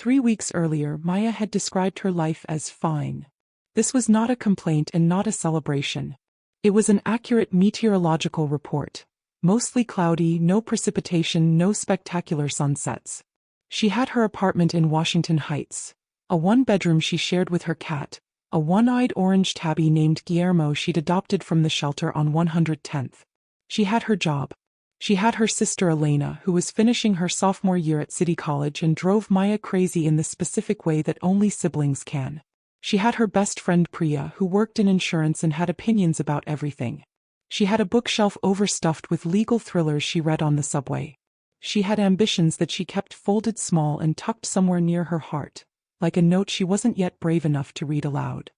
3 weeks earlier, Maya had described her life as fine. This was not a complaint and not a celebration. It was an accurate meteorological report. Mostly cloudy, no precipitation, no spectacular sunsets. She had her apartment in Washington Heights. A one-bedroom she shared with her cat, a one-eyed orange tabby named Guillermo she'd adopted from the shelter on 110th. She had her job. She had her sister Elena, who was finishing her sophomore year at City College and drove Maya crazy in the specific way that only siblings can. She had her best friend Priya, who worked in insurance and had opinions about everything. She had a bookshelf overstuffed with legal thrillers she read on the subway. She had ambitions that she kept folded small and tucked somewhere near her heart, like a note she wasn't yet brave enough to read aloud.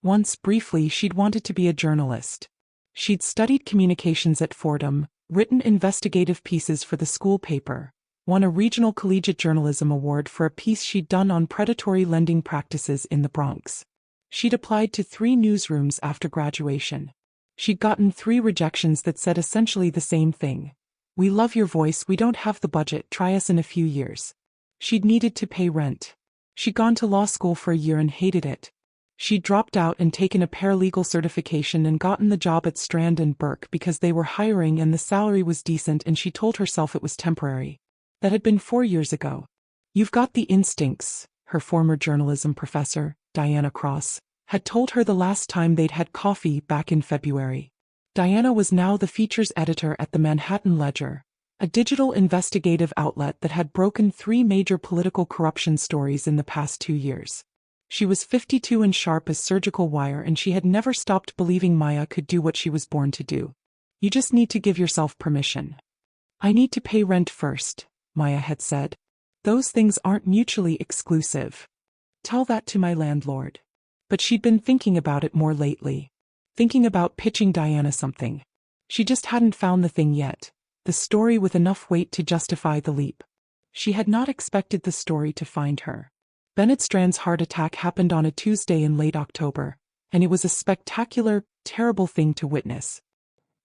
Once, briefly, she'd wanted to be a journalist. She'd studied communications at Fordham, written investigative pieces for the school paper, won a regional collegiate journalism award for a piece she'd done on predatory lending practices in the Bronx. She'd applied to 3 newsrooms after graduation. She'd gotten 3 rejections that said essentially the same thing. "We love your voice, we don't have the budget, try us in a few years." She'd needed to pay rent. She'd gone to law school for a year and hated it. She'd dropped out and taken a paralegal certification and gotten the job at Strand and Burke because they were hiring and the salary was decent, and she told herself it was temporary. That had been 4 years ago. "You've got the instincts," her former journalism professor, Diana Cross, had told her the last time they'd had coffee back in February. Diana was now the features editor at the Manhattan Ledger, a digital investigative outlet that had broken 3 major political corruption stories in the past 2 years. She was 52 and sharp as surgical wire, and she had never stopped believing Maya could do what she was born to do. "You just need to give yourself permission." "I need to pay rent first," Maya had said. "Those things aren't mutually exclusive. Tell that to my landlord." But she'd been thinking about it more lately. Thinking about pitching Diana something. She just hadn't found the thing yet, the story with enough weight to justify the leap. She had not expected the story to find her. Bennett Strand's heart attack happened on a Tuesday in late October, and it was a spectacular, terrible thing to witness.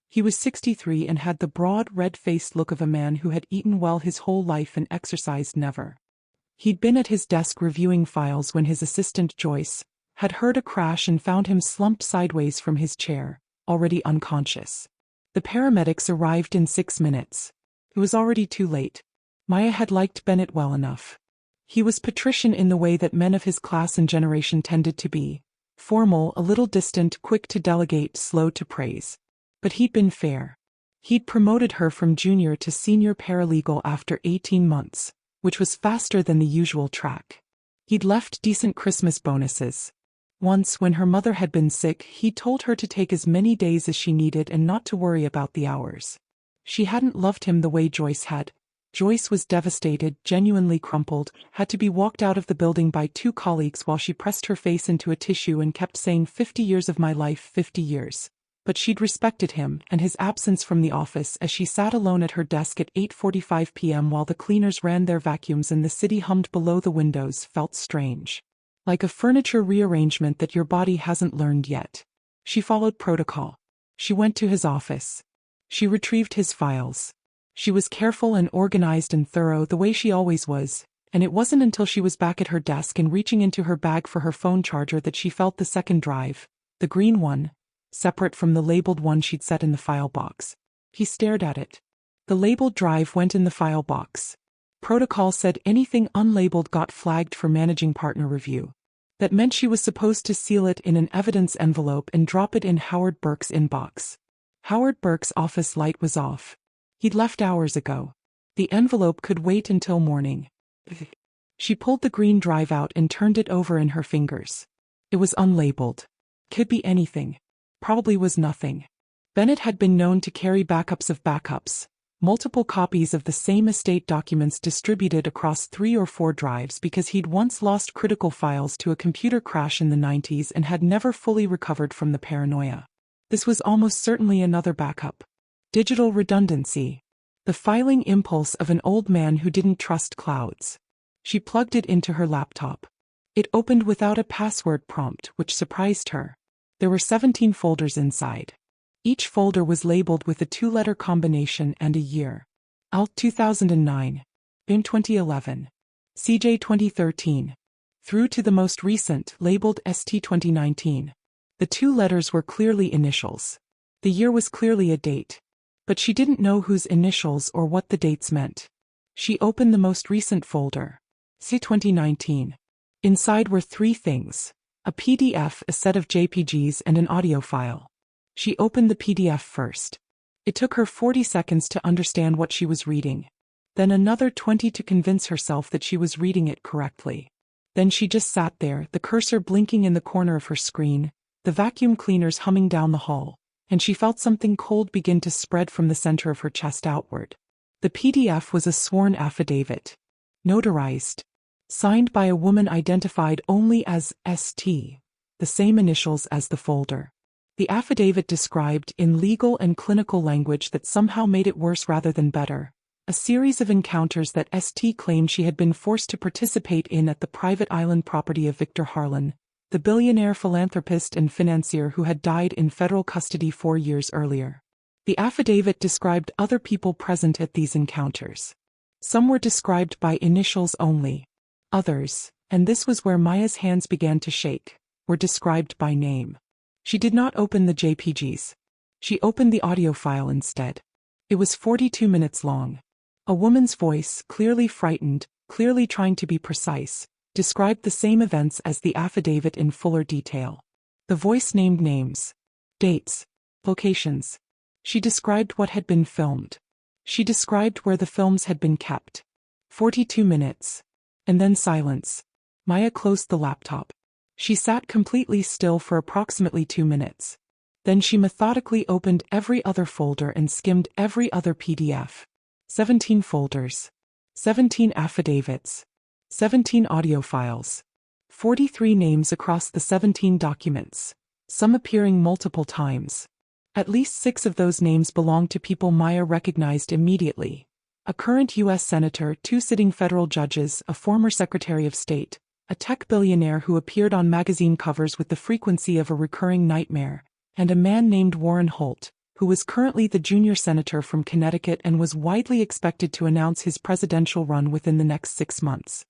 He was 63 and had the broad, red-faced look of a man who had eaten well his whole life and exercised never. He'd been at his desk reviewing files when his assistant Joyce had heard a crash and found him slumped sideways from his chair, already unconscious. The paramedics arrived in 6 minutes. It was already too late. Maya had liked Bennett well enough. He was patrician in the way that men of his class and generation tended to be. Formal, a little distant, quick to delegate, slow to praise. But he'd been fair. He'd promoted her from junior to senior paralegal after 18 months, which was faster than the usual track. He'd left decent Christmas bonuses. Once, when her mother had been sick, he told her to take as many days as she needed and not to worry about the hours. She hadn't loved him the way Joyce had. Joyce was devastated, genuinely crumpled, had to be walked out of the building by 2 colleagues while she pressed her face into a tissue and kept saying 50 years of my life, 50 years. But she'd respected him and his absence from the office as she sat alone at her desk at 8:45 p.m. while the cleaners ran their vacuums and the city hummed below the windows felt strange. Like a furniture rearrangement that your body hasn't learned yet. She followed protocol. She went to his office. She retrieved his files. She was careful and organized and thorough the way she always was, and it wasn't until she was back at her desk and reaching into her bag for her phone charger that she felt the second drive, the green one, separate from the labeled one she'd set in the file box. He stared at it. The labeled drive went in the file box. Protocol said anything unlabeled got flagged for managing partner review. That meant she was supposed to seal it in an evidence envelope and drop it in Howard Burke's inbox. Howard Burke's office light was off. He'd left hours ago. The envelope could wait until morning. She pulled the green drive out and turned it over in her fingers. It was unlabeled. Could be anything. Probably was nothing. Bennett had been known to carry backups of backups. Multiple copies of the same estate documents distributed across 3 or 4 drives because he'd once lost critical files to a computer crash in the 90s and had never fully recovered from the paranoia. This was almost certainly another backup. Digital redundancy. The filing impulse of an old man who didn't trust clouds. She plugged it into her laptop. It opened without a password prompt, which surprised her. There were 17 folders inside. Each folder was labeled with a 2-letter combination and a year. Alt 2009. In 2011. CJ 2013. Through to the most recent, labeled ST 2019. The two letters were clearly initials. The year was clearly a date. But she didn't know whose initials or what the dates meant. She opened the most recent folder. C 2019. Inside were three things: a PDF, a set of JPGs, and an audio file. She opened the PDF first. It took her 40 seconds to understand what she was reading. Then another 20 to convince herself that she was reading it correctly. Then she just sat there, the cursor blinking in the corner of her screen, the vacuum cleaners humming down the hall, and she felt something cold begin to spread from the center of her chest outward. The PDF was a sworn affidavit. Notarized. Signed by a woman identified only as ST, the same initials as the folder. The affidavit described, in legal and clinical language that somehow made it worse rather than better, a series of encounters that ST claimed she had been forced to participate in at the private island property of Victor Harlan, the billionaire philanthropist and financier who had died in federal custody 4 years earlier. The affidavit described other people present at these encounters. Some were described by initials only. Others, and this was where Maya's hands began to shake, were described by name. She did not open the JPGs. She opened the audio file instead. It was 42 minutes long. A woman's voice, clearly frightened, clearly trying to be precise, described the same events as the affidavit in fuller detail. The voice named names, dates, locations. She described what had been filmed. She described where the films had been kept. 42 minutes. And then silence. Maya closed the laptop. She sat completely still for approximately 2 minutes. Then she methodically opened every other folder and skimmed every other PDF. 17 folders. 17 affidavits. 17 audio files. 43 names across the 17 documents, some appearing multiple times. At least 6 of those names belonged to people Maya recognized immediately. A current U.S. senator, 2 sitting federal judges, a former secretary of state, a tech billionaire who appeared on magazine covers with the frequency of a recurring nightmare, and a man named Warren Holt, who was currently the junior senator from Connecticut and was widely expected to announce his presidential run within the next 6 months.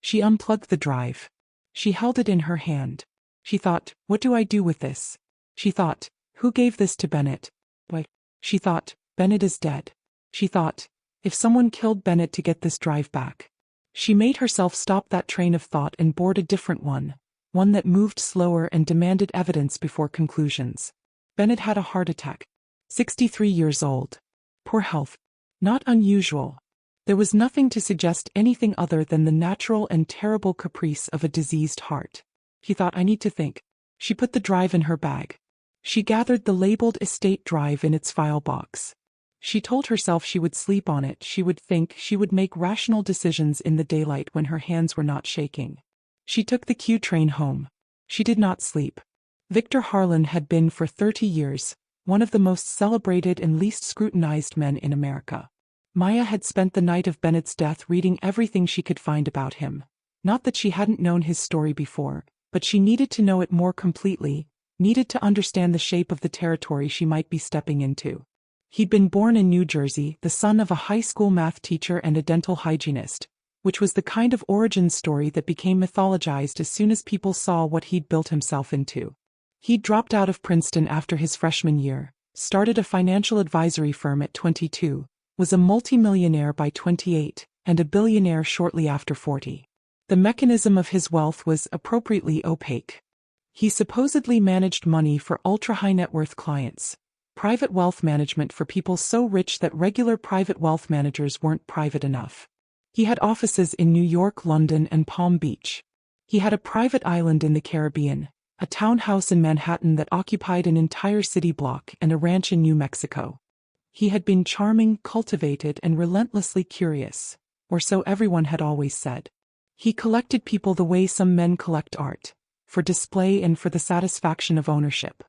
She unplugged the drive. She held it in her hand. She thought, what do I do with this? She thought, who gave this to Bennett? Why? She thought, Bennett is dead. She thought, if someone killed Bennett to get this drive back. She made herself stop that train of thought and board a different one that moved slower and demanded evidence before conclusions. Bennett had a heart attack. 63 years old. Poor health. Not unusual. There was nothing to suggest anything other than the natural and terrible caprice of a diseased heart. She thought, I need to think. She put the drive in her bag. She gathered the labeled estate drive in its file box. She told herself she would sleep on it, she would think, she would make rational decisions in the daylight when her hands were not shaking. She took the Q train home. She did not sleep. Victor Harlan had been for 30 years, one of the most celebrated and least scrutinized men in America. Maya had spent the night of Bennett's death reading everything she could find about him. Not that she hadn't known his story before, but she needed to know it more completely, needed to understand the shape of the territory she might be stepping into. He'd been born in New Jersey, the son of a high school math teacher and a dental hygienist, which was the kind of origin story that became mythologized as soon as people saw what he'd built himself into. He'd dropped out of Princeton after his freshman year, started a financial advisory firm at 22, was a multimillionaire by 28, and a billionaire shortly after 40. The mechanism of his wealth was appropriately opaque. He supposedly managed money for ultra-high net worth clients, private wealth management for people so rich that regular private wealth managers weren't private enough. He had offices in New York, London, and Palm Beach. He had a private island in the Caribbean, a townhouse in Manhattan that occupied an entire city block, and a ranch in New Mexico. He had been charming, cultivated, and relentlessly curious, or so everyone had always said. He collected people the way some men collect art, for display and for the satisfaction of ownership.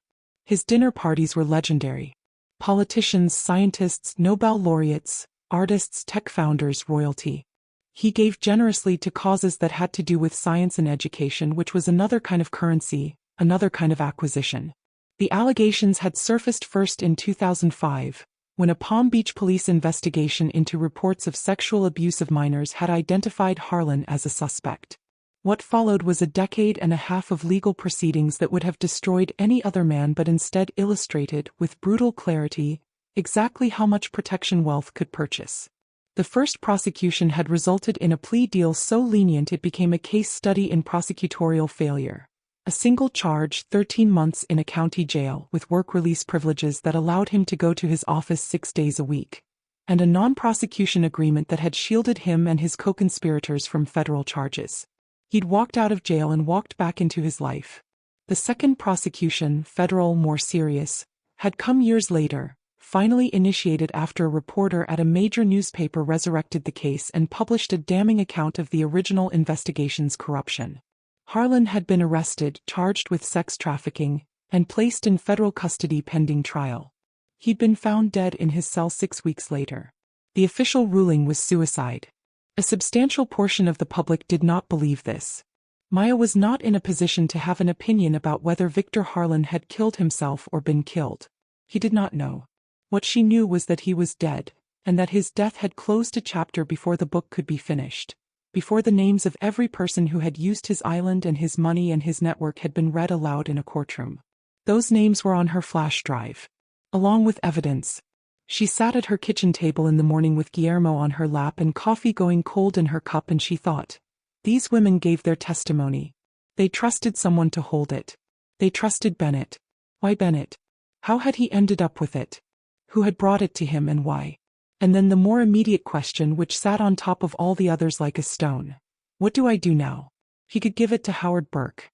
His dinner parties were legendary. Politicians, scientists, Nobel laureates, artists, tech founders, royalty. He gave generously to causes that had to do with science and education, which was another kind of currency, another kind of acquisition. The allegations had surfaced first in 2005, when a Palm Beach police investigation into reports of sexual abuse of minors had identified Harlan as a suspect. What followed was a decade and a half of legal proceedings that would have destroyed any other man, but instead illustrated, with brutal clarity, exactly how much protection wealth could purchase. The first prosecution had resulted in a plea deal so lenient it became a case study in prosecutorial failure. A single charge, 13 months in a county jail with work release privileges that allowed him to go to his office 6 days a week, and a non-prosecution agreement that had shielded him and his co-conspirators from federal charges. He'd walked out of jail and walked back into his life. The second prosecution, federal, more serious, had come years later, finally initiated after a reporter at a major newspaper resurrected the case and published a damning account of the original investigation's corruption. Harlan had been arrested, charged with sex trafficking, and placed in federal custody pending trial. He'd been found dead in his cell 6 weeks later. The official ruling was suicide. A substantial portion of the public did not believe this. Maya was not in a position to have an opinion about whether Victor Harlan had killed himself or been killed. He did not know. What she knew was that he was dead, and that his death had closed a chapter before the book could be finished, before the names of every person who had used his island and his money and his network had been read aloud in a courtroom. Those names were on her flash drive, along with evidence. She sat at her kitchen table in the morning with Guillermo on her lap and coffee going cold in her cup, and she thought, these women gave their testimony. They trusted someone to hold it. They trusted Bennett. Why Bennett? How had he ended up with it? Who had brought it to him and why? And then the more immediate question, which sat on top of all the others like a stone. What do I do now? He could give it to Howard Burke.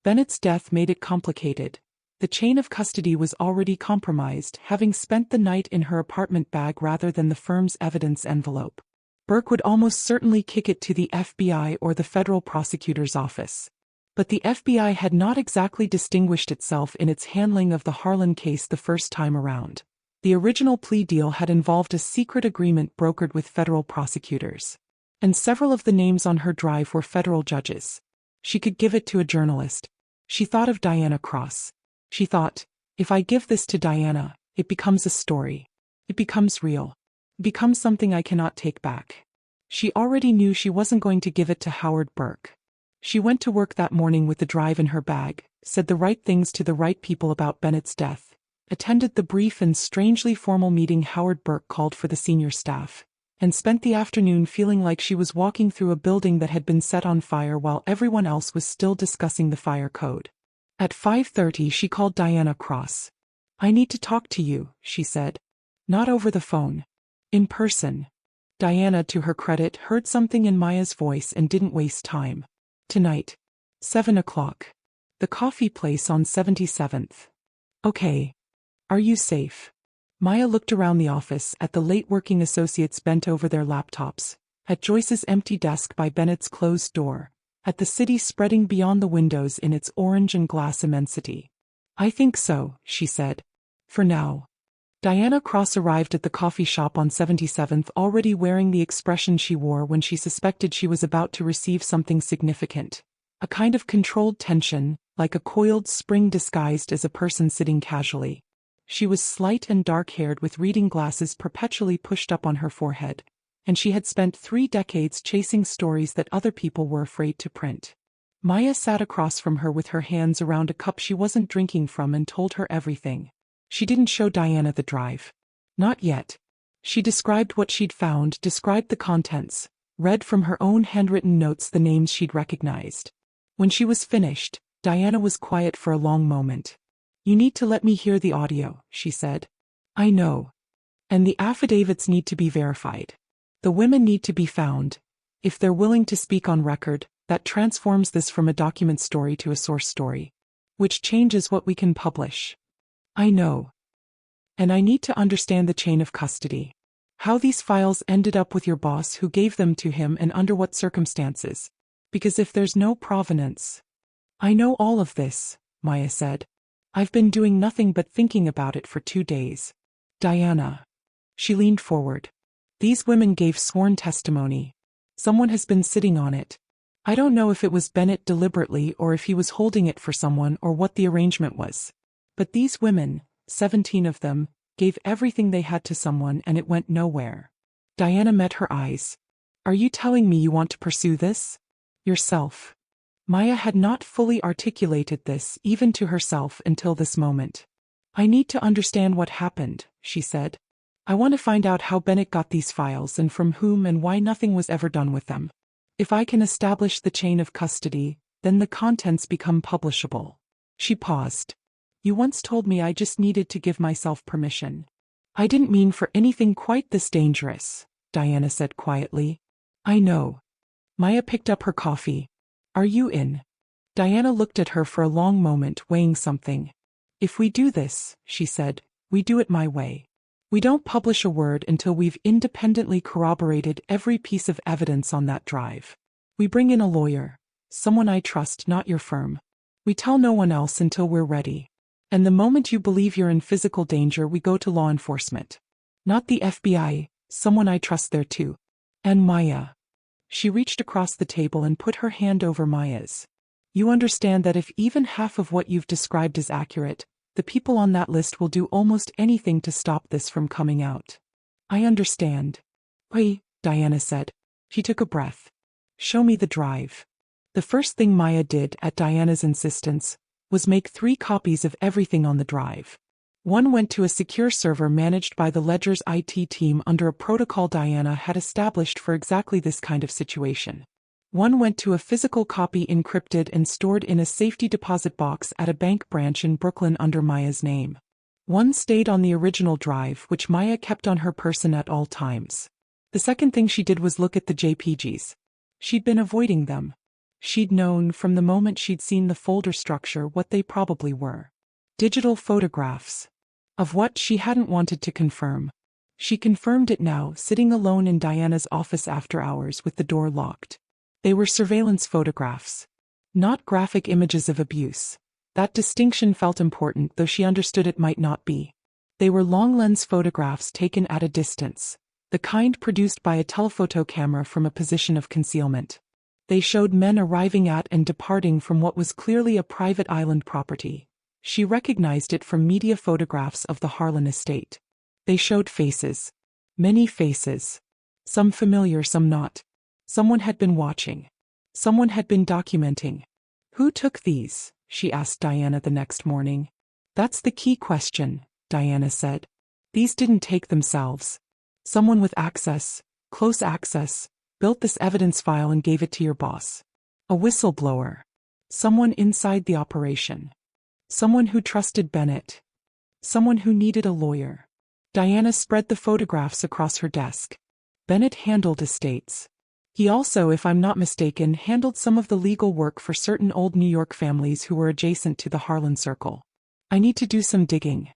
Bennett's death made it complicated. The chain of custody was already compromised, having spent the night in her apartment bag rather than the firm's evidence envelope. Burke would almost certainly kick it to the FBI or the federal prosecutor's office. But the FBI had not exactly distinguished itself in its handling of the Harlan case the first time around. The original plea deal had involved a secret agreement brokered with federal prosecutors. And several of the names on her drive were federal judges. She could give it to a journalist. She thought of Diana Cross. She thought, if I give this to Diana, it becomes a story. It becomes real. It becomes something I cannot take back. She already knew she wasn't going to give it to Howard Burke. She went to work that morning with the drive in her bag, said the right things to the right people about Bennett's death, attended the brief and strangely formal meeting Howard Burke called for the senior staff, and spent the afternoon feeling like she was walking through a building that had been set on fire while everyone else was still discussing the fire code. At 5:30 she called Diana Cross. I need to talk to you, she said. Not over the phone. In person. Diana, to her credit, heard something in Maya's voice and didn't waste time. Tonight. 7 o'clock. The coffee place on 77th. Okay. Are you safe? Maya looked around the office, at the late working associates bent over their laptops, at Joyce's empty desk by Bennett's closed door, at the city spreading beyond the windows in its orange and glass immensity. I think so, she said. For now. Diana Cross arrived at the coffee shop on 77th already wearing the expression she wore when she suspected she was about to receive something significant. A kind of controlled tension, like a coiled spring disguised as a person sitting casually. She was slight and dark-haired with reading glasses perpetually pushed up on her forehead, and she had spent 3 decades chasing stories that other people were afraid to print. Maya sat across from her with her hands around a cup she wasn't drinking from and told her everything. She didn't show Diana the drive. Not yet. She described what she'd found, described the contents, read from her own handwritten notes the names she'd recognized. When she was finished, Diana was quiet for a long moment. You need to let me hear the audio, she said. I know. And the affidavits need to be verified. The women need to be found. If they're willing to speak on record, that transforms this from a document story to a source story. Which changes what we can publish. I know. And I need to understand the chain of custody. How these files ended up with your boss, who gave them to him, and under what circumstances. Because if there's no provenance. I know all of this, Maya said. I've been doing nothing but thinking about it for 2 days. Diana. She leaned forward. These women gave sworn testimony. Someone has been sitting on it. I don't know if it was Bennett deliberately or if he was holding it for someone or what the arrangement was. But these women, 17 of them, gave everything they had to someone and it went nowhere. Diana met her eyes. Are you telling me you want to pursue this? Yourself. Maya had not fully articulated this even to herself until this moment. I need to understand what happened, she said. I want to find out how Bennett got these files and from whom and why nothing was ever done with them. If I can establish the chain of custody, then the contents become publishable. She paused. You once told me I just needed to give myself permission. I didn't mean for anything quite this dangerous, Diana said quietly. I know. Maya picked up her coffee. Are you in? Diana looked at her for a long moment, weighing something. If we do this, she said, we do it my way. We don't publish a word until we've independently corroborated every piece of evidence on that drive. We bring in a lawyer, someone I trust, not your firm. We tell no one else until we're ready. And the moment you believe you're in physical danger, we go to law enforcement. Not the FBI, someone I trust there too. And Maya. She reached across the table and put her hand over Maya's. You understand that if even half of what you've described is accurate, the people on that list will do almost anything to stop this from coming out. I understand. Wait, Diana said. She took a breath. Show me the drive. The first thing Maya did, at Diana's insistence, was make 3 copies of everything on the drive. One went to a secure server managed by the Ledger's IT team under a protocol Diana had established for exactly this kind of situation. One went to a physical copy encrypted and stored in a safety deposit box at a bank branch in Brooklyn under Maya's name. One stayed on the original drive, which Maya kept on her person at all times. The second thing she did was look at the JPGs. She'd been avoiding them. She'd known from the moment she'd seen the folder structure what they probably were. Digital photographs. Of what she hadn't wanted to confirm. She confirmed it now, sitting alone in Diana's office after hours with the door locked. They were surveillance photographs. Not graphic images of abuse. That distinction felt important, though she understood it might not be. They were long-lens photographs taken at a distance, the kind produced by a telephoto camera from a position of concealment. They showed men arriving at and departing from what was clearly a private island property. She recognized it from media photographs of the HARLAN estate. They showed faces. Many faces. Some familiar, some not. Someone had been watching. Someone had been documenting. Who took these? She asked Diana the next morning. That's the key question, Diana said. These didn't take themselves. Someone with access, close access, built this evidence file and gave it to your boss. A whistleblower. Someone inside the operation. Someone who trusted Bennett. Someone who needed a lawyer. Diana spread the photographs across her desk. Bennett handled estates. He also, if I'm not mistaken, handled some of the legal work for certain old New York families who were adjacent to the HARLAN circle. I need to do some digging.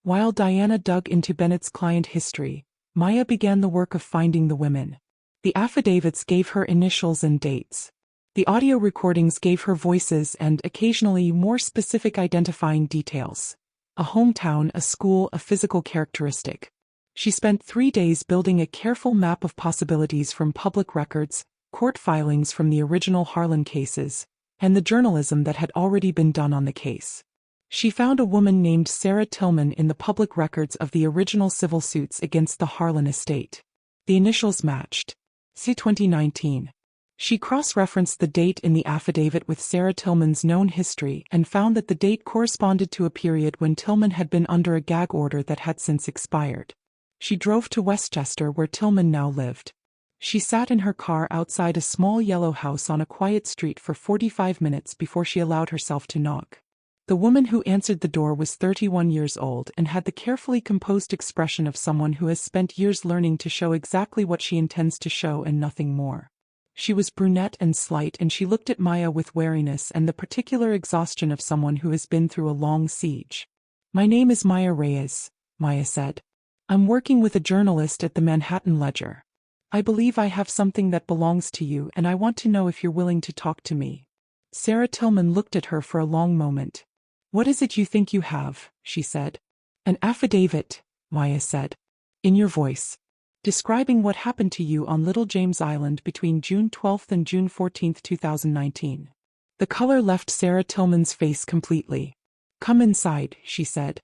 While Diana dug into Bennett's client history, Maya began the work of finding the women. The affidavits gave her initials and dates. The audio recordings gave her voices and, occasionally, more specific identifying details. A hometown, a school, a physical characteristic. She spent 3 days building a careful map of possibilities from public records, court filings from the original HARLAN cases, and the journalism that had already been done on the case. She found a woman named Sarah Tillman in the public records of the original civil suits against the HARLAN estate. The initials matched. See 2019. She cross-referenced the date in the affidavit with Sarah Tillman's known history and found that the date corresponded to a period when Tillman had been under a gag order that had since expired. She drove to Westchester, where Tillman now lived. She sat in her car outside a small yellow house on a quiet street for 45 minutes before she allowed herself to knock. The woman who answered the door was 31 years old and had the carefully composed expression of someone who has spent years learning to show exactly what she intends to show and nothing more. She was brunette and slight, and she looked at Maya with wariness and the particular exhaustion of someone who has been through a long siege. My name is Maya Reyes, Maya said. I'm working with a journalist at the Manhattan Ledger. I believe I have something that belongs to you, and I want to know if you're willing to talk to me. Sarah Tillman looked at her for a long moment. What is it you think you have? She said. An affidavit, Maya said. In your voice. Describing what happened to you on Little James Island between June 12 and June 14, 2019. The color left Sarah Tillman's face completely. Come inside, she said.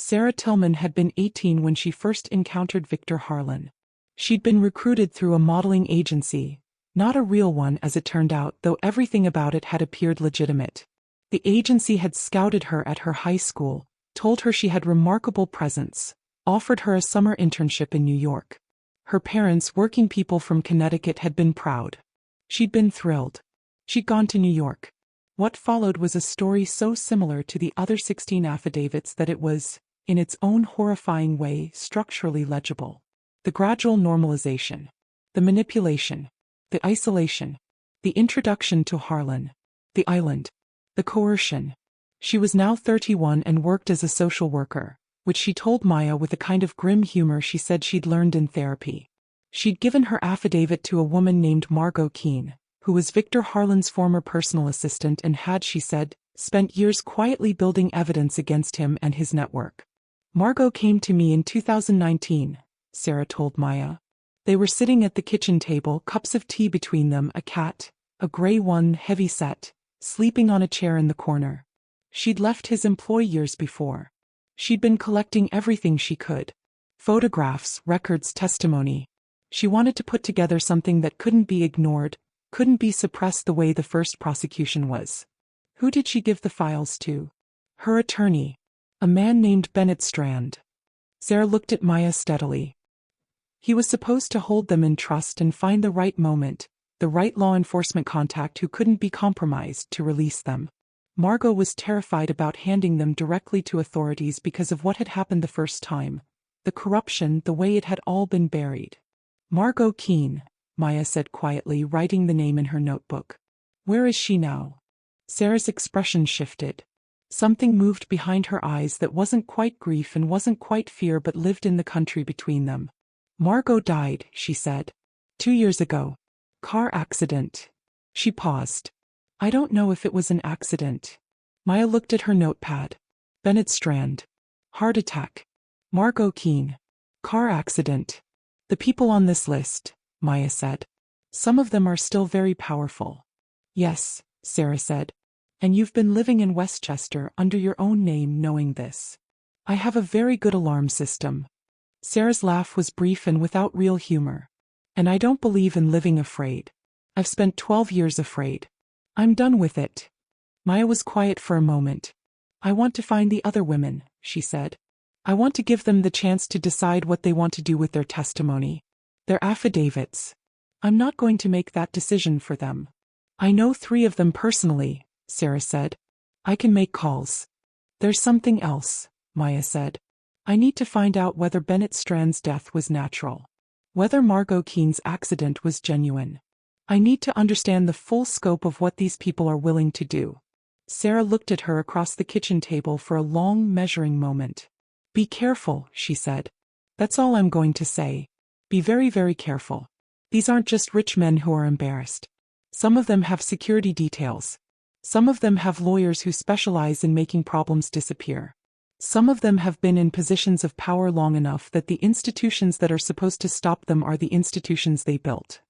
Sarah Tillman had been 18 when she first encountered Victor Harlan. She'd been recruited through a modeling agency, not a real one as it turned out, though everything about it had appeared legitimate. The agency had scouted her at her high school, told her she had remarkable presence, offered her a summer internship in New York. Her parents, working people from Connecticut, had been proud. She'd been thrilled. She'd gone to New York. What followed was a story so similar to the other 16 affidavits that it was, in its own horrifying way, structurally legible. The gradual normalization, the manipulation, the isolation, the introduction to Harlan, the island, the coercion. She was now 31 and worked as a social worker, which she told Maya with a kind of grim humor she said she'd learned in therapy. She'd given her affidavit to a woman named Margot Keene, who was Victor Harlan's former personal assistant and had, she said, spent years quietly building evidence against him and his network. Margot came to me in 2019, Sarah told Maya. They were sitting at the kitchen table, cups of tea between them, a cat, a gray one, heavy-set, sleeping on a chair in the corner. She'd left his employ years before. She'd been collecting everything she could. Photographs, records, testimony. She wanted to put together something that couldn't be ignored, couldn't be suppressed the way the first prosecution was. Who did she give the files to? Her attorney. A man named Bennett Strand. Sarah looked at Maya steadily. He was supposed to hold them in trust and find the right moment, the right law enforcement contact who couldn't be compromised, to release them. Margot was terrified about handing them directly to authorities because of what had happened the first time, the corruption, the way it had all been buried. Margot Keene, Maya said quietly, writing the name in her notebook. Where is she now? Sarah's expression shifted. Something moved behind her eyes that wasn't quite grief and wasn't quite fear but lived in the country between them. Margot died, she said. 2 years ago. Car accident. She paused. I don't know if it was an accident. Maya looked at her notepad. Bennett Strand. Heart attack. Margot Keene. Car accident. The people on this list, Maya said. Some of them are still very powerful. Yes, Sarah said. And you've been living in Westchester under your own name knowing this. I have a very good alarm system. Sarah's laugh was brief and without real humor. And I don't believe in living afraid. I've spent 12 years afraid. I'm done with it. Maya was quiet for a moment. I want to find the other women, she said. I want to give them the chance to decide what they want to do with their testimony. Their affidavits. I'm not going to make that decision for them. I know 3 of them personally, Sarah said. I can make calls. There's something else, Maya said. I need to find out whether Bennett Strand's death was natural. Whether Margot Keene's accident was genuine. I need to understand the full scope of what these people are willing to do. Sarah looked at her across the kitchen table for a long, measuring moment. Be careful, she said. That's all I'm going to say. Be very, very careful. These aren't just rich men who are embarrassed. Some of them have security details. Some of them have lawyers who specialize in making problems disappear. Some of them have been in positions of power long enough that the institutions that are supposed to stop them are the institutions they built.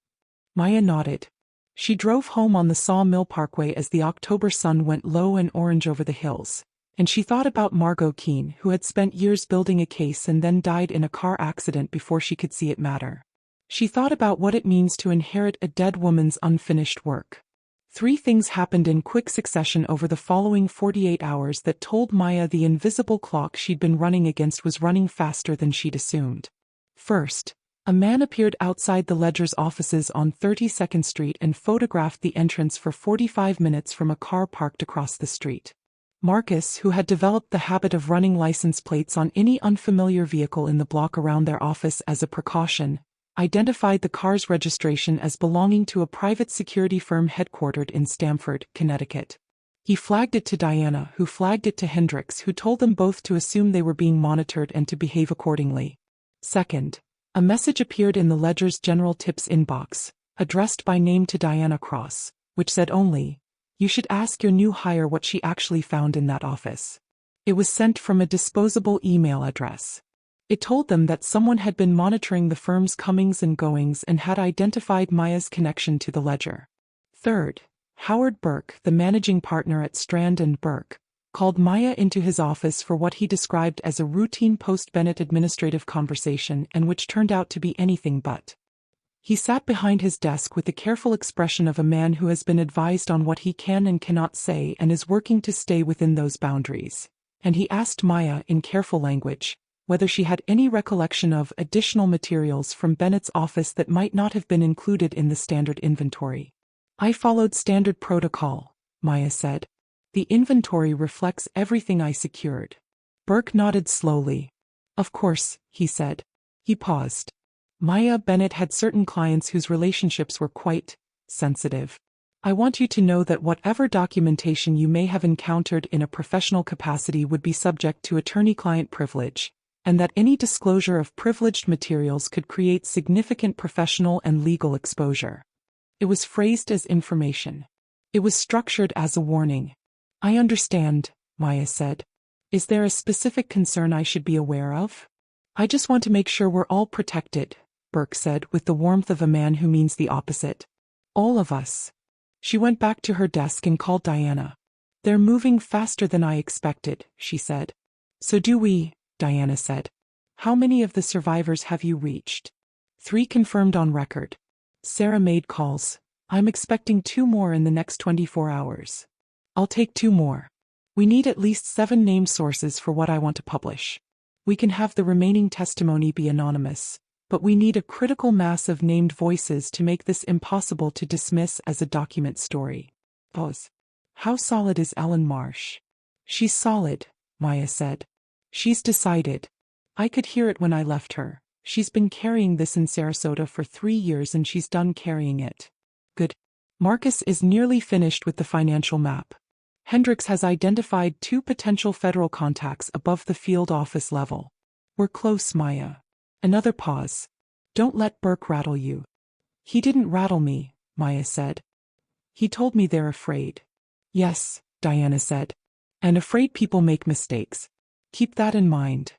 Maya nodded. She drove home on the Sawmill Parkway as the October sun went low and orange over the hills, and she thought about Margot Keene, who had spent years building a case and then died in a car accident before she could see it matter. She thought about what it means to inherit a dead woman's unfinished work. 3 things happened in quick succession over the following 48 hours that told Maya the invisible clock she'd been running against was running faster than she'd assumed. First, a man appeared outside the Ledger's offices on 32nd Street and photographed the entrance for 45 minutes from a car parked across the street. Marcus, who had developed the habit of running license plates on any unfamiliar vehicle in the block around their office as a precaution, identified the car's registration as belonging to a private security firm headquartered in Stamford, Connecticut. He flagged it to Diana, who flagged it to Hendricks, who told them both to assume they were being monitored and to behave accordingly. Second, a message appeared in the Ledger's general tips inbox, addressed by name to Diana Cross, which said only, "You should ask your new hire what she actually found in that office." It was sent from a disposable email address. It told them that someone had been monitoring the firm's comings and goings and had identified Maya's connection to the Ledger. Third, Howard Burke, the managing partner at Strand & Burke, called Maya into his office for what he described as a routine post-Bennett administrative conversation and which turned out to be anything but. He sat behind his desk with the careful expression of a man who has been advised on what he can and cannot say and is working to stay within those boundaries. And he asked Maya, in careful language, whether she had any recollection of additional materials from Bennett's office that might not have been included in the standard inventory. I followed standard protocol, Maya said. The inventory reflects everything I secured. Burke nodded slowly. Of course, he said. He paused. Maya Bennett had certain clients whose relationships were quite sensitive. I want you to know that whatever documentation you may have encountered in a professional capacity would be subject to attorney-client privilege, and that any disclosure of privileged materials could create significant professional and legal exposure. It was phrased as information. It was structured as a warning. I understand, Maya said. Is there a specific concern I should be aware of? I just want to make sure we're all protected, Burke said with the warmth of a man who means the opposite. All of us. She went back to her desk and called Diana. They're moving faster than I expected, she said. So do we, Diana said. How many of the survivors have you reached? 3 confirmed on record. Sarah made calls. I'm expecting 2 more in the next 24 hours. I'll take 2 more. We need at least 7 named sources for what I want to publish. We can have the remaining testimony be anonymous, but we need a critical mass of named voices to make this impossible to dismiss as a document story. Pause. How solid is Ellen Marsh? She's solid, Maya said. She's decided. I could hear it when I left her. She's been carrying this in Sarasota for 3 years and she's done carrying it. Good. Marcus is nearly finished with the financial map. Hendricks has identified 2 potential federal contacts above the field office level. We're close, Maya. Another pause. Don't let Burke rattle you. He didn't rattle me, Maya said. He told me they're afraid. Yes, Diana said. And afraid people make mistakes. Keep that in mind.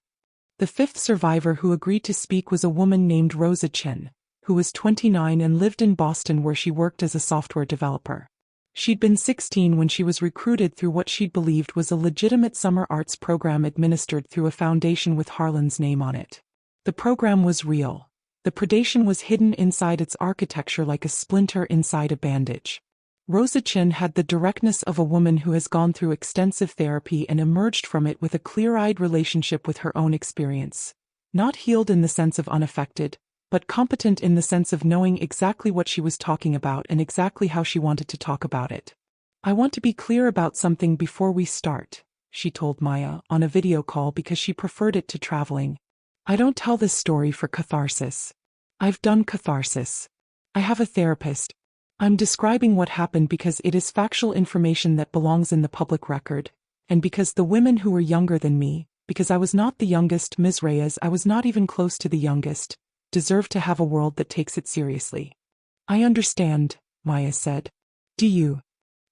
The 5th survivor who agreed to speak was a woman named Rosa Chin, who was 29 and lived in Boston where she worked as a software developer. She'd been 16 when she was recruited through what she'd believed was a legitimate summer arts program administered through a foundation with Harlan's name on it. The program was real. The predation was hidden inside its architecture like a splinter inside a bandage. Rosa Chin had the directness of a woman who has gone through extensive therapy and emerged from it with a clear-eyed relationship with her own experience. Not healed in the sense of unaffected, but competent in the sense of knowing exactly what she was talking about and exactly how she wanted to talk about it. I want to be clear about something before we start, she told Maya on a video call because she preferred it to traveling. I don't tell this story for catharsis. I've done catharsis. I have a therapist. I'm describing what happened because it is factual information that belongs in the public record, and because the women who were younger than me, because I was not the youngest, Ms. Reyes, I was not even close to the youngest, deserve to have a world that takes it seriously. I understand, Maya said. Do you?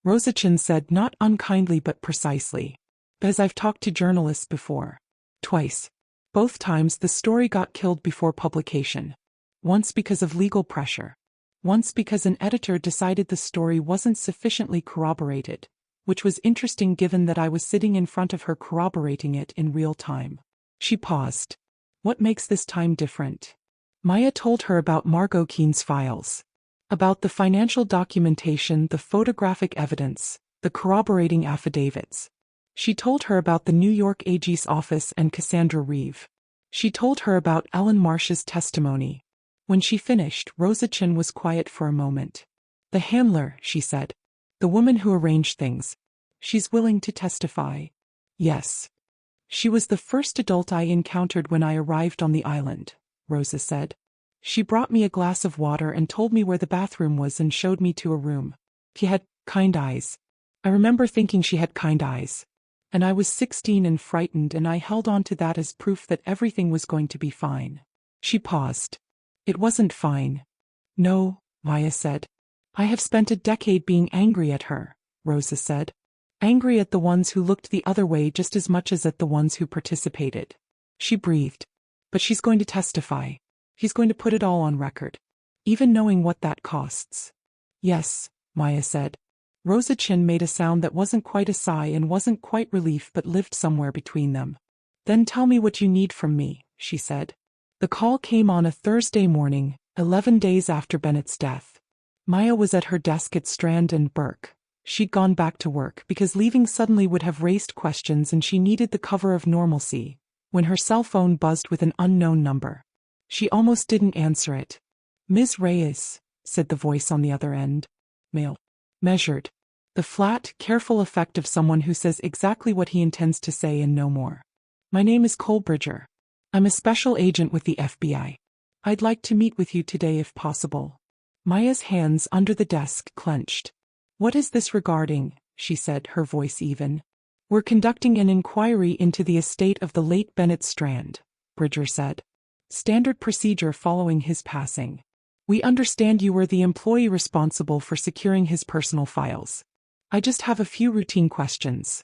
Rosa Chin said, not unkindly but precisely. As I've talked to journalists before. Twice. Both times the story got killed before publication. Once because of legal pressure. Once because an editor decided the story wasn't sufficiently corroborated, which was interesting given that I was sitting in front of her corroborating it in real time. She paused. What makes this time different? Maya told her about Margot Keene's files. About the financial documentation, the photographic evidence, the corroborating affidavits. She told her about the New York AG's office and Cassandra Reeve. She told her about Ellen Marsh's testimony. When she finished, Rosa Chin was quiet for a moment. The handler, she said. The woman who arranged things. She's willing to testify. Yes. She was the first adult I encountered when I arrived on the island, Rosa said. She brought me a glass of water and told me where the bathroom was and showed me to a room. She had kind eyes. I remember thinking she had kind eyes. And I was 16 and frightened, and I held on to that as proof that everything was going to be fine. She paused. It wasn't fine. No, Maya said. I have spent a decade being angry at her, Rosa said. Angry at the ones who looked the other way just as much as at the ones who participated. She breathed. But she's going to testify. He's going to put it all on record. Even knowing what that costs. Yes, Maya said. Rosa's chin made a sound that wasn't quite a sigh and wasn't quite relief but lived somewhere between them. Then tell me what you need from me, she said. The call came on a Thursday morning, 11 days after Bennett's death. Maya was at her desk at Strand and Burke. She'd gone back to work because leaving suddenly would have raised questions and she needed the cover of normalcy, when her cell phone buzzed with an unknown number. She almost didn't answer it. Ms. Reyes, said the voice on the other end. Male. Measured. The flat, careful effect of someone who says exactly what he intends to say and no more. My name is Cole Bridger. I'm a special agent with the FBI. I'd like to meet with you today if possible. Maya's hands under the desk clenched. What is this regarding? She said, her voice even. We're conducting an inquiry into the estate of the late Bennett Strand, Bridger said. Standard procedure following his passing. We understand you were the employee responsible for securing his personal files. I just have a few routine questions.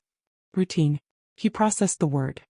Routine. He processed the word.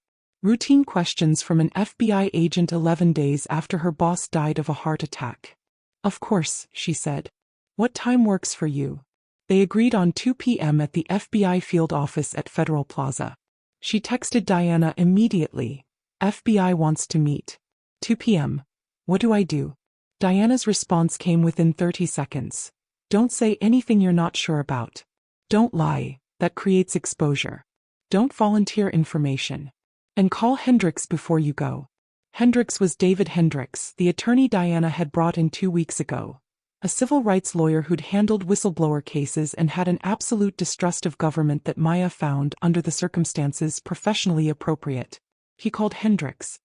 Routine questions from an FBI agent 11 days after her boss died of a heart attack. Of course, she said. What time works for you? They agreed on 2 p.m. at the FBI field office at Federal Plaza. She texted Diana immediately. FBI wants to meet. 2 p.m. What do I do? Diana's response came within 30 seconds. Don't say anything you're not sure about. Don't lie, that creates exposure. Don't volunteer information. And call Hendricks before you go. Hendricks was David Hendricks, the attorney Diana had brought in 2 weeks ago. A civil rights lawyer who'd handled whistleblower cases and had an absolute distrust of government that Maya found, under the circumstances, professionally appropriate. He called Hendricks.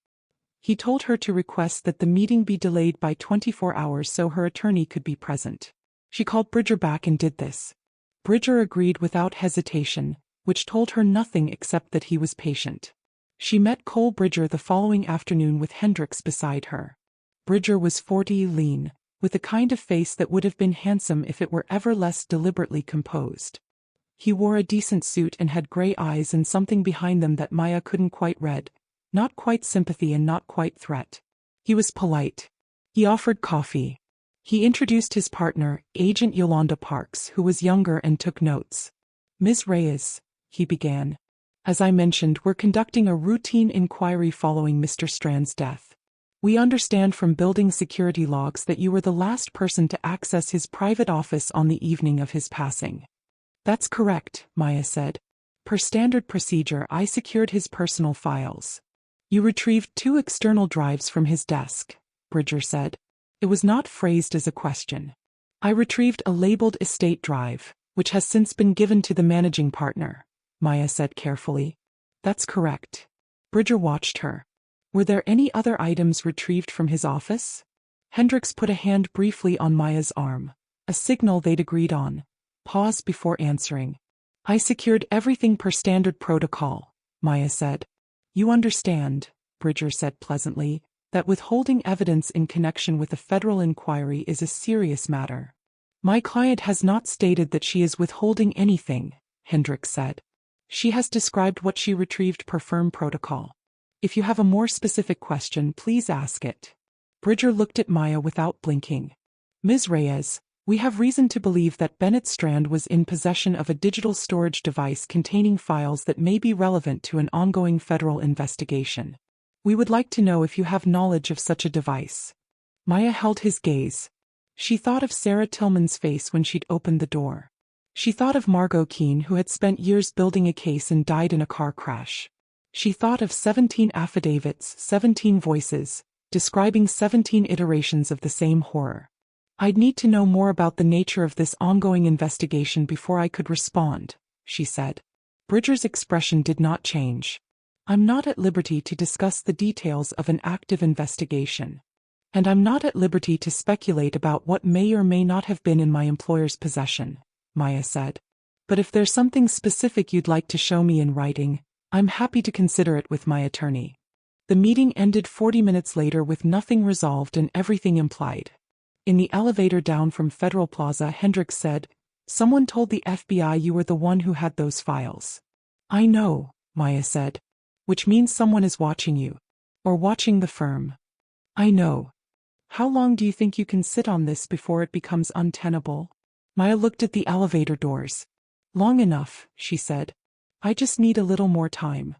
He told her to request that the meeting be delayed by 24 hours so her attorney could be present. She called Bridger back and did this. Bridger agreed without hesitation, which told her nothing except that he was patient. She met Cole Bridger the following afternoon with Hendricks beside her. Bridger was 40, lean, with a kind of face that would have been handsome if it were ever less deliberately composed. He wore a decent suit and had gray eyes and something behind them that Maya couldn't quite read. Not quite sympathy and not quite threat. He was polite. He offered coffee. He introduced his partner, Agent Yolanda Parks, who was younger and took notes. Ms. Reyes, he began. As I mentioned, we're conducting a routine inquiry following Mr. Strand's death. We understand from building security logs that you were the last person to access his private office on the evening of his passing. That's correct, Maya said. Per standard procedure, I secured his personal files. You retrieved 2 external drives from his desk, Bridger said. It was not phrased as a question. I retrieved a labeled estate drive, which has since been given to the managing partner, Maya said carefully. That's correct. Bridger watched her. Were there any other items retrieved from his office? Hendricks put a hand briefly on Maya's arm, a signal they'd agreed on. Paused before answering. I secured everything per standard protocol, Maya said. You understand, Bridger said pleasantly, that withholding evidence in connection with a federal inquiry is a serious matter. My client has not stated that she is withholding anything, Hendricks said. She has described what she retrieved per firm protocol. If you have a more specific question, please ask it. Bridger looked at Maya without blinking. Ms. Reyes, we have reason to believe that Bennett Strand was in possession of a digital storage device containing files that may be relevant to an ongoing federal investigation. We would like to know if you have knowledge of such a device. Maya held his gaze. She thought of Sarah Tillman's face when she'd opened the door. She thought of Margot Keene, who had spent years building a case and died in a car crash. She thought of 17 affidavits, 17 voices, describing 17 iterations of the same horror. I'd need to know more about the nature of this ongoing investigation before I could respond, she said. Bridger's expression did not change. I'm not at liberty to discuss the details of an active investigation. And I'm not at liberty to speculate about what may or may not have been in my employer's possession, Maya said. But if there's something specific you'd like to show me in writing, I'm happy to consider it with my attorney. The meeting ended 40 minutes later with nothing resolved and everything implied. In the elevator down from Federal Plaza, Hendricks said, Someone told the FBI you were the one who had those files. I know, Maya said. Which means someone is watching you. Or watching the firm. I know. How long do you think you can sit on this before it becomes untenable? Maya looked at the elevator doors. Long enough, she said. I just need a little more time.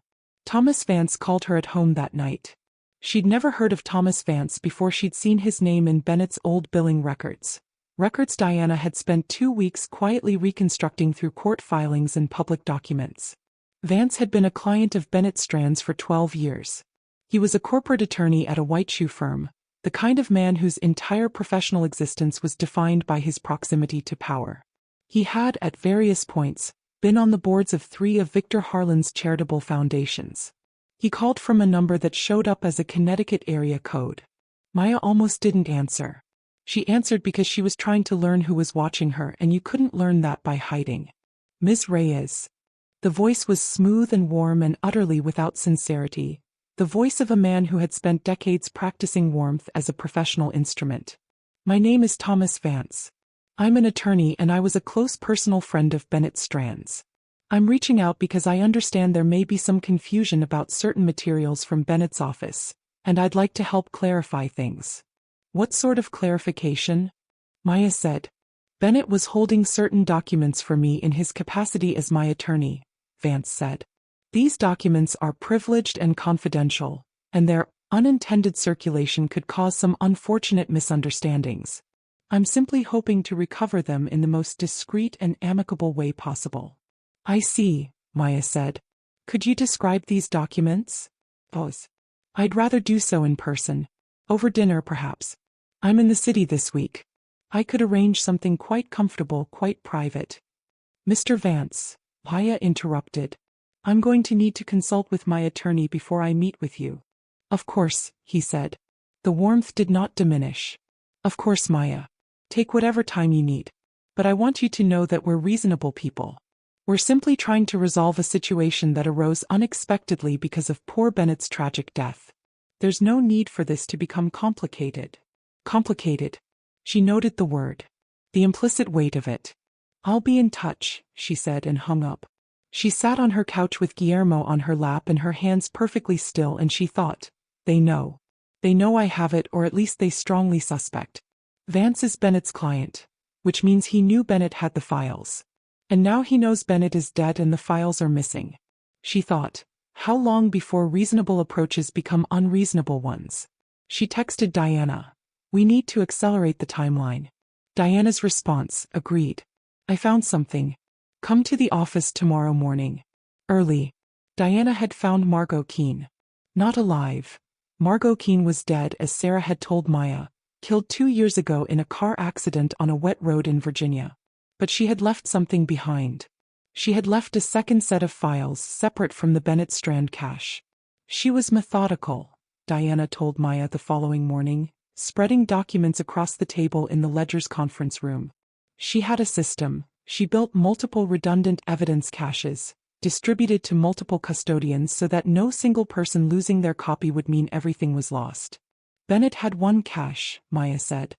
Thomas Vance called her at home that night. She'd never heard of Thomas Vance before she'd seen his name in Bennett's old billing records. Records Diana had spent 2 weeks quietly reconstructing through court filings and public documents. Vance had been a client of Bennett Strand's for 12 years. He was a corporate attorney at a white shoe firm, the kind of man whose entire professional existence was defined by his proximity to power. He had, at various points, been on the boards of 3 of Victor Harlan's charitable foundations. He called from a number that showed up as a Connecticut area code. Maya almost didn't answer. She answered because she was trying to learn who was watching her, and you couldn't learn that by hiding. Ms. Reyes. The voice was smooth and warm and utterly without sincerity, the voice of a man who had spent decades practicing warmth as a professional instrument. My name is Thomas Vance. I'm an attorney and I was a close personal friend of Bennett Strand's. I'm reaching out because I understand there may be some confusion about certain materials from Bennett's office, and I'd like to help clarify things. What sort of clarification? Maya said. Bennett was holding certain documents for me in his capacity as my attorney, Vance said. These documents are privileged and confidential, and their unintended circulation could cause some unfortunate misunderstandings. I'm simply hoping to recover them in the most discreet and amicable way possible. I see, Maya said. Could you describe these documents? Pause. I'd rather do so in person. Over dinner, perhaps. I'm in the city this week. I could arrange something quite comfortable, quite private. Mr. Vance, Maya interrupted. I'm going to need to consult with my attorney before I meet with you. Of course, he said. The warmth did not diminish. Of course, Maya. Take whatever time you need. But I want you to know that we're reasonable people. We're simply trying to resolve a situation that arose unexpectedly because of poor Bennett's tragic death. There's no need for this to become complicated. Complicated. She noted the word. The implicit weight of it. I'll be in touch, she said and hung up. She sat on her couch with Guillermo on her lap and her hands perfectly still, and she thought, they know. They know I have it, or at least they strongly suspect. Vance is Bennett's client, which means he knew Bennett had the files. And now he knows Bennett is dead and the files are missing. She thought, how long before reasonable approaches become unreasonable ones? She texted Diana. We need to accelerate the timeline. Diana's response, agreed. I found something. Come to the office tomorrow morning. Early. Diana had found Margot Keene. Not alive. Margot Keene was dead, as Sarah had told Maya, killed 2 years ago in a car accident on a wet road in Virginia. But she had left something behind. She had left a second set of files separate from the Bennett Strand cache. She was methodical, Diana told Maya the following morning, spreading documents across the table in the ledger's conference room. She had a system. She built multiple redundant evidence caches, distributed to multiple custodians so that no single person losing their copy would mean everything was lost. Bennett had one cache, Maya said.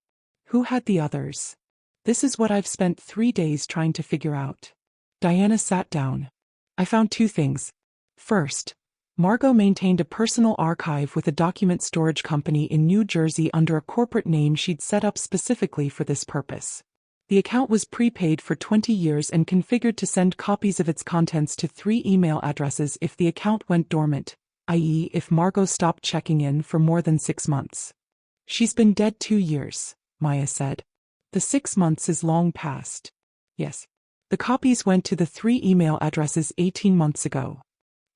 Who had the others? This is what I've spent 3 days trying to figure out. Diana sat down. I found 2 things. First, Margot maintained a personal archive with a document storage company in New Jersey under a corporate name she'd set up specifically for this purpose. The account was prepaid for 20 years and configured to send copies of its contents to 3 email addresses if the account went dormant, i.e., if Margot stopped checking in for more than 6 months. She's been dead 2 years, Maya said. The 6 months is long past. Yes. The copies went to the 3 email addresses 18 months ago.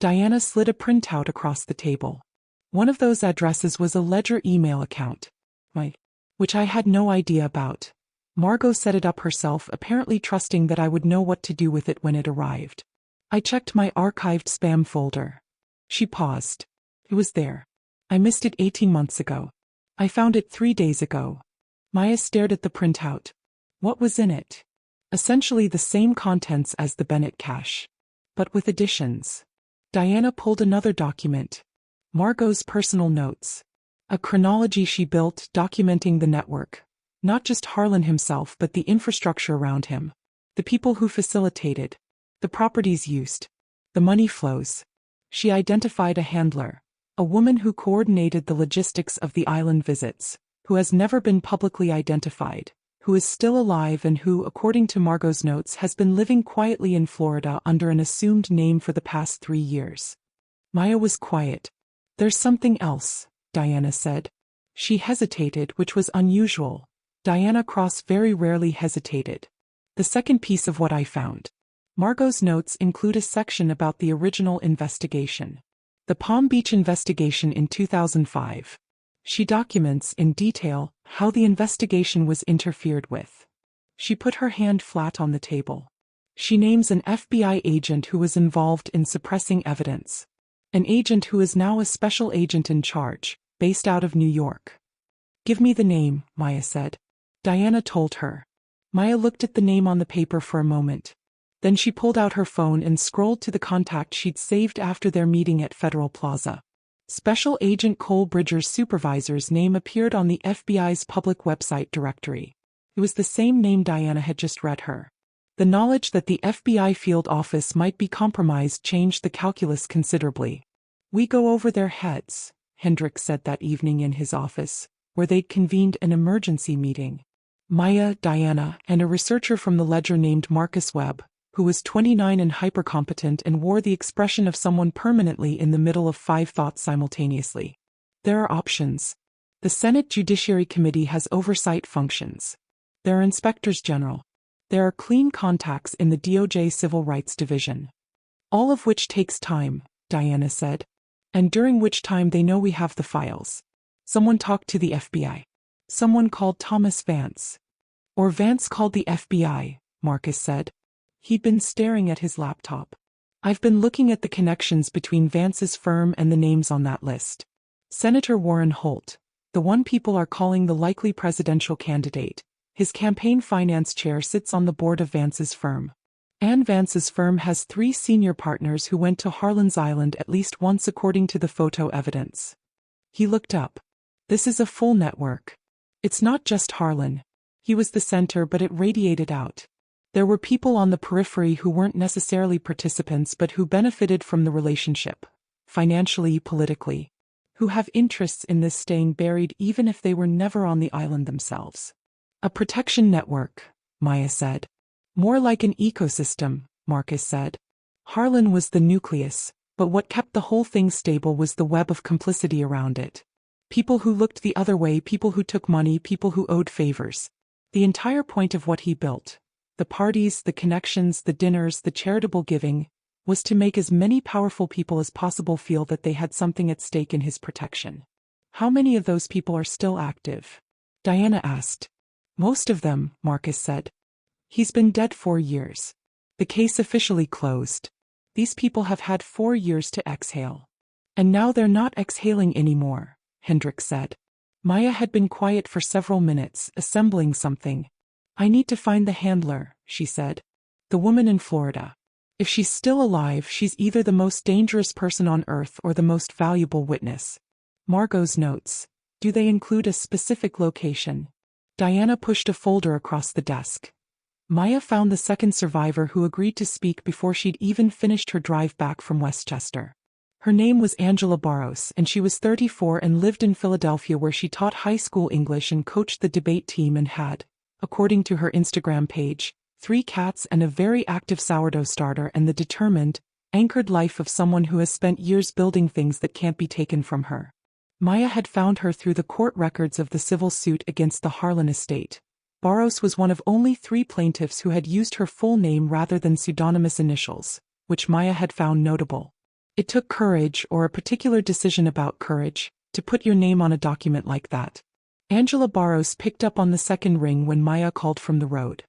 Diana slid a printout across the table. One of those addresses was a Ledger email account, which I had no idea about. Margot set it up herself, apparently trusting that I would know what to do with it when it arrived. I checked my archived spam folder. She paused. It was there. I missed it 18 months ago. I found it 3 days ago. Maya stared at the printout. What was in it? Essentially the same contents as the Bennett cache, but with additions. Diana pulled another document. Margot's personal notes. A chronology she built documenting the network. Not just Harlan himself, but the infrastructure around him. The people who facilitated. The properties used. The money flows. She identified a handler. A woman who coordinated the logistics of the island visits. Who has never been publicly identified, who is still alive and who, according to Margot's notes, has been living quietly in Florida under an assumed name for the past 3 years. Maya was quiet. There's something else, Diana said. She hesitated, which was unusual. Diana Cross very rarely hesitated. The second piece of what I found. Margot's notes include a section about the original investigation. The Palm Beach investigation in 2005. She documents in detail how the investigation was interfered with. She put her hand flat on the table. She names an FBI agent who was involved in suppressing evidence. An agent who is now a special agent in charge, based out of New York. Give me the name, Maya said. Diana told her. Maya looked at the name on the paper for a moment. Then she pulled out her phone and scrolled to the contact she'd saved after their meeting at Federal Plaza. Special Agent Cole Bridger's supervisor's name appeared on the FBI's public website directory. It was the same name Diana had just read her. The knowledge that the FBI field office might be compromised changed the calculus considerably. We go over their heads, Hendricks said that evening in his office, where they'd convened an emergency meeting. Maya, Diana, and a researcher from the Ledger named Marcus Webb, who was 29 and hypercompetent and wore the expression of someone permanently in the middle of 5 thoughts simultaneously. There are options. The Senate Judiciary Committee has oversight functions. There are inspectors general. There are clean contacts in the DOJ Civil Rights Division. All of which takes time, Diana said. And during which time they know we have the files. Someone talked to the FBI. Someone called Thomas Vance. Or Vance called the FBI, Marcus said. He'd been staring at his laptop. I've been looking at the connections between Vance's firm and the names on that list. Senator Warren Holt, the one people are calling the likely presidential candidate, his campaign finance chair sits on the board of Vance's firm. Ann Vance's firm has 3 senior partners who went to Harlan's Island at least once according to the photo evidence. He looked up. This is a full network. It's not just Harlan. He was the center, but it radiated out. There were people on the periphery who weren't necessarily participants but who benefited from the relationship, financially, politically, who have interests in this staying buried even if they were never on the island themselves. A protection network, Maya said. More like an ecosystem, Marcus said. Harlan was the nucleus, but what kept the whole thing stable was the web of complicity around it. People who looked the other way, people who took money, people who owed favors. The entire point of what he built, the parties, the connections, the dinners, the charitable giving, was to make as many powerful people as possible feel that they had something at stake in his protection. How many of those people are still active? Diana asked. Most of them, Marcus said. He's been dead 4 years. The case officially closed. These people have had 4 years to exhale. And now they're not exhaling anymore, Hendricks said. Maya had been quiet for several minutes, assembling something. I need to find the handler, she said. The woman in Florida. If she's still alive, she's either the most dangerous person on earth or the most valuable witness. Margot's notes. Do they include a specific location? Diana pushed a folder across the desk. Maya found the second survivor who agreed to speak before she'd even finished her drive back from Westchester. Her name was Angela Barros, and she was 34 and lived in Philadelphia, where she taught high school English and coached the debate team and had, according to her Instagram page, 3 cats and a very active sourdough starter, and the determined, anchored life of someone who has spent years building things that can't be taken from her. Maya had found her through the court records of the civil suit against the Harlan estate. Barros was one of only 3 plaintiffs who had used her full name rather than pseudonymous initials, which Maya had found notable. It took courage, or a particular decision about courage, to put your name on a document like that. Angela Barros picked up on the second ring when Maya called from the road.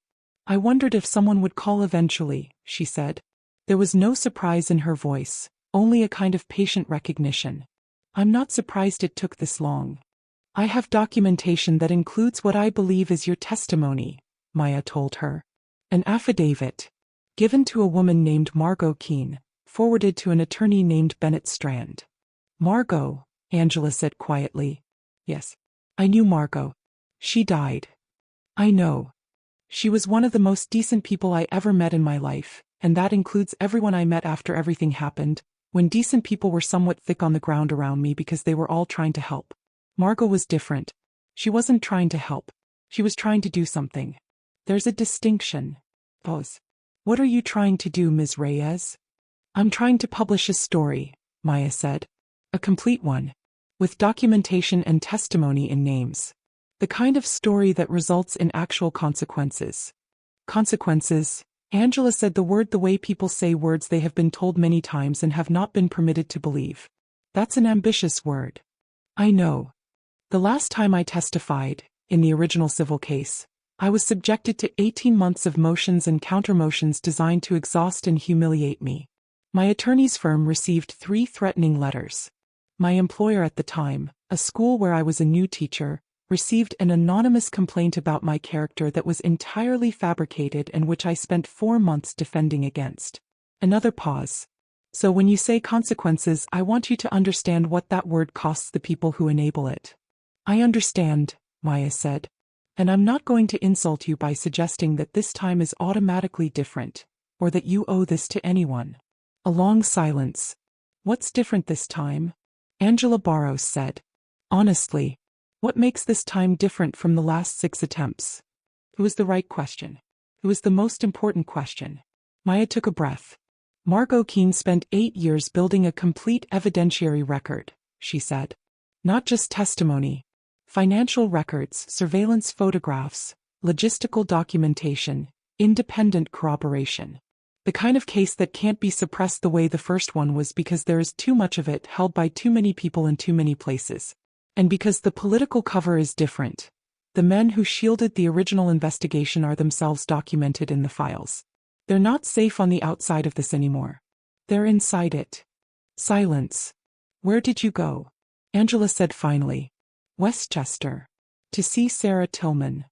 I wondered if someone would call eventually, she said. There was no surprise in her voice, only a kind of patient recognition. I'm not surprised it took this long. I have documentation that includes what I believe is your testimony, Maya told her. An affidavit. Given to a woman named Margot Keene, forwarded to an attorney named Bennett Strand. Margot, Angela said quietly. Yes. I knew Margot. She died. I know. She was one of the most decent people I ever met in my life, and that includes everyone I met after everything happened, when decent people were somewhat thick on the ground around me because they were all trying to help. Margot was different. She wasn't trying to help. She was trying to do something. There's a distinction. Pause. What are you trying to do, Ms. Reyes? I'm trying to publish a story, Maya said. A complete one. With documentation and testimony in names. The kind of story that results in actual consequences. Consequences? Angela said the word the way people say words they have been told many times and have not been permitted to believe. That's an ambitious word. I know. The last time I testified, in the original civil case, I was subjected to 18 months of motions and counter-motions designed to exhaust and humiliate me. My attorney's firm received 3 threatening letters. My employer at the time, a school where I was a new teacher, received an anonymous complaint about my character that was entirely fabricated and which I spent 4 months defending against. Another pause. So when you say consequences, I want you to understand what that word costs the people who enable it. I understand, Maya said. And I'm not going to insult you by suggesting that this time is automatically different, or that you owe this to anyone. A long silence. What's different this time? Angela Barros said. Honestly, what makes this time different from the last 6 attempts? It was the right question. It was the most important question. Maya took a breath. Margot Keene spent 8 years building a complete evidentiary record, she said. Not just testimony. Financial records, surveillance photographs, logistical documentation, independent corroboration. The kind of case that can't be suppressed the way the first one was because there is too much of it held by too many people in too many places. And because the political cover is different. The men who shielded the original investigation are themselves documented in the files. They're not safe on the outside of this anymore. They're inside it. Silence. Where did you go? Angela said finally. Westchester. To see Sarah Tillman.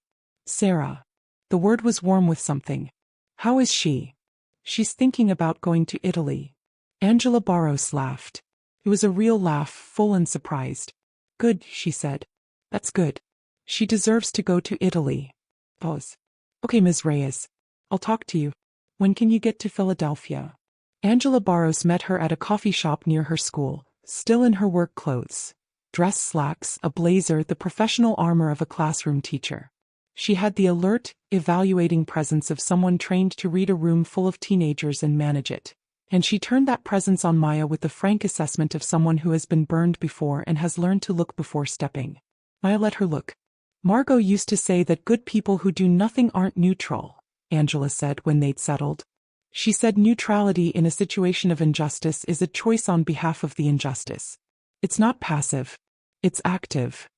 Sarah. The word was warm with something. How is she? She's thinking about going to Italy. Angela Barros laughed. It was a real laugh, full and surprised. Good, she said. That's good. She deserves to go to Italy. Pause. Okay, Ms. Reyes. I'll talk to you. When can you get to Philadelphia? Angela Barros met her at a coffee shop near her school, still in her work clothes. Dress slacks, a blazer, the professional armor of a classroom teacher. She had the alert, evaluating presence of someone trained to read a room full of teenagers and manage it. And she turned that presence on Maya with the frank assessment of someone who has been burned before and has learned to look before stepping. Maya let her look. Margot used to say that good people who do nothing aren't neutral, Angela said when they'd settled. She said neutrality in a situation of injustice is a choice on behalf of the injustice. It's not passive. It's active.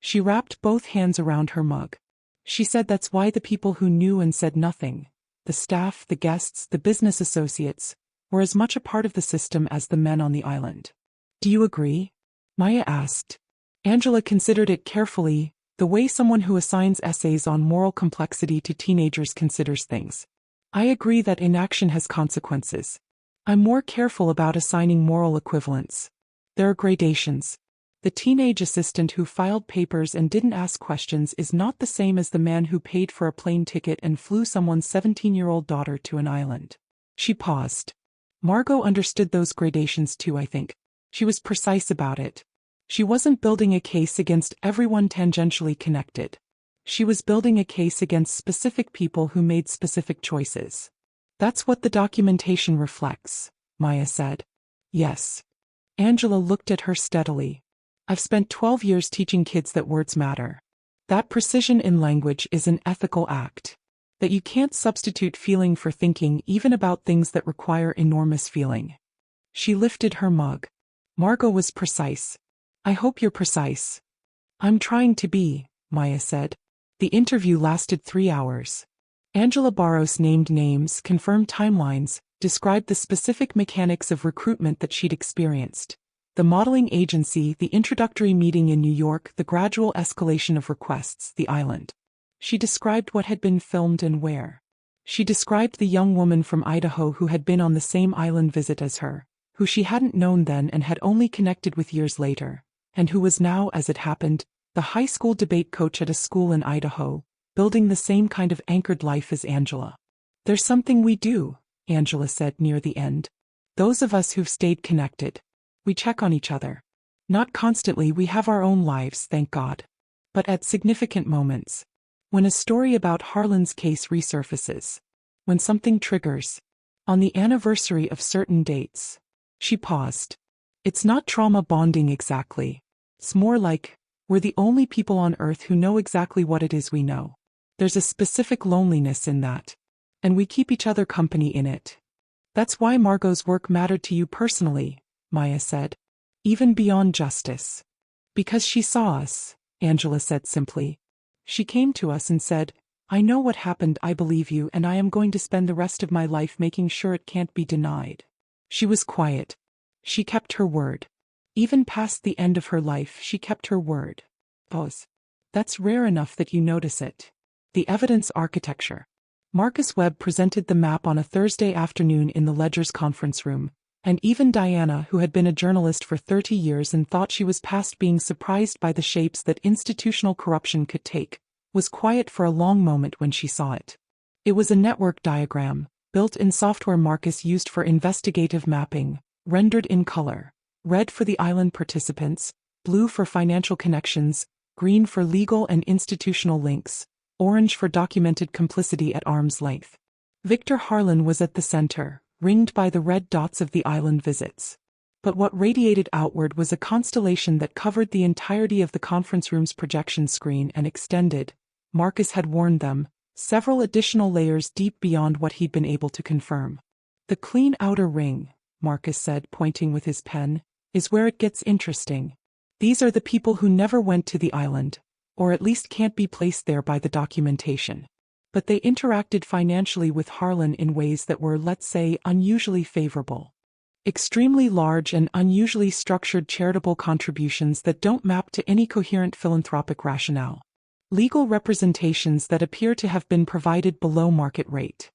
She wrapped both hands around her mug. She said that's why the people who knew and said nothing, the staff, the guests, the business associates, were as much a part of the system as the men on the island. Do you agree? Maya asked. Angela considered it carefully, the way someone who assigns essays on moral complexity to teenagers considers things. I agree that inaction has consequences. I'm more careful about assigning moral equivalence. There are gradations. The teenage assistant who filed papers and didn't ask questions is not the same as the man who paid for a plane ticket and flew someone's 17-year-old daughter to an island. She paused. Margot understood those gradations too, I think. She was precise about it. She wasn't building a case against everyone tangentially connected. She was building a case against specific people who made specific choices. That's what the documentation reflects, Maya said. Yes. Angela looked at her steadily. I've spent 12 years teaching kids that words matter. That precision in language is an ethical act. That you can't substitute feeling for thinking even about things that require enormous feeling. She lifted her mug. Margot was precise. I hope you're precise. I'm trying to be, Maya said. The interview lasted 3 hours. Angela Barros named names, confirmed timelines, described the specific mechanics of recruitment that she'd experienced. The modeling agency, the introductory meeting in New York, the gradual escalation of requests, the island. She described what had been filmed and where. She described the young woman from Idaho who had been on the same island visit as her, who she hadn't known then and had only connected with years later, and who was now, as it happened, the high school debate coach at a school in Idaho, building the same kind of anchored life as Angela. There's something we do, Angela said near the end. Those of us who've stayed connected. We check on each other. Not constantly, we have our own lives, thank God. But at significant moments. When a story about Harlan's case resurfaces. When something triggers. On the anniversary of certain dates. She paused. It's not trauma bonding exactly. It's more like, we're the only people on Earth who know exactly what it is we know. There's a specific loneliness in that. And we keep each other company in it. That's why Margot's work mattered to you personally, Maya said. Even beyond justice. Because she saw us, Angela said simply. She came to us and said, I know what happened, I believe you, and I am going to spend the rest of my life making sure it can't be denied. She was quiet. She kept her word. Even past the end of her life, she kept her word. Pause. That's rare enough that you notice it. The evidence architecture. Marcus Webb presented the map on a Thursday afternoon in the Ledger's conference room, and even Diana, who had been a journalist for 30 years and thought she was past being surprised by the shapes that institutional corruption could take, was quiet for a long moment when she saw it. It was a network diagram, built-in software Marcus used for investigative mapping, rendered in color. Red for the island participants, blue for financial connections, green for legal and institutional links, orange for documented complicity at arm's length. Victor Harlan was at the center, ringed by the red dots of the island visits. But what radiated outward was a constellation that covered the entirety of the conference room's projection screen and extended, Marcus had warned them, several additional layers deep beyond what he'd been able to confirm. The clean outer ring, Marcus said, pointing with his pen, is where it gets interesting. These are the people who never went to the island, or at least can't be placed there by the documentation. But they interacted financially with Harlan in ways that were, let's say, unusually favorable. Extremely large and unusually structured charitable contributions that don't map to any coherent philanthropic rationale. Legal representations that appear to have been provided below market rate.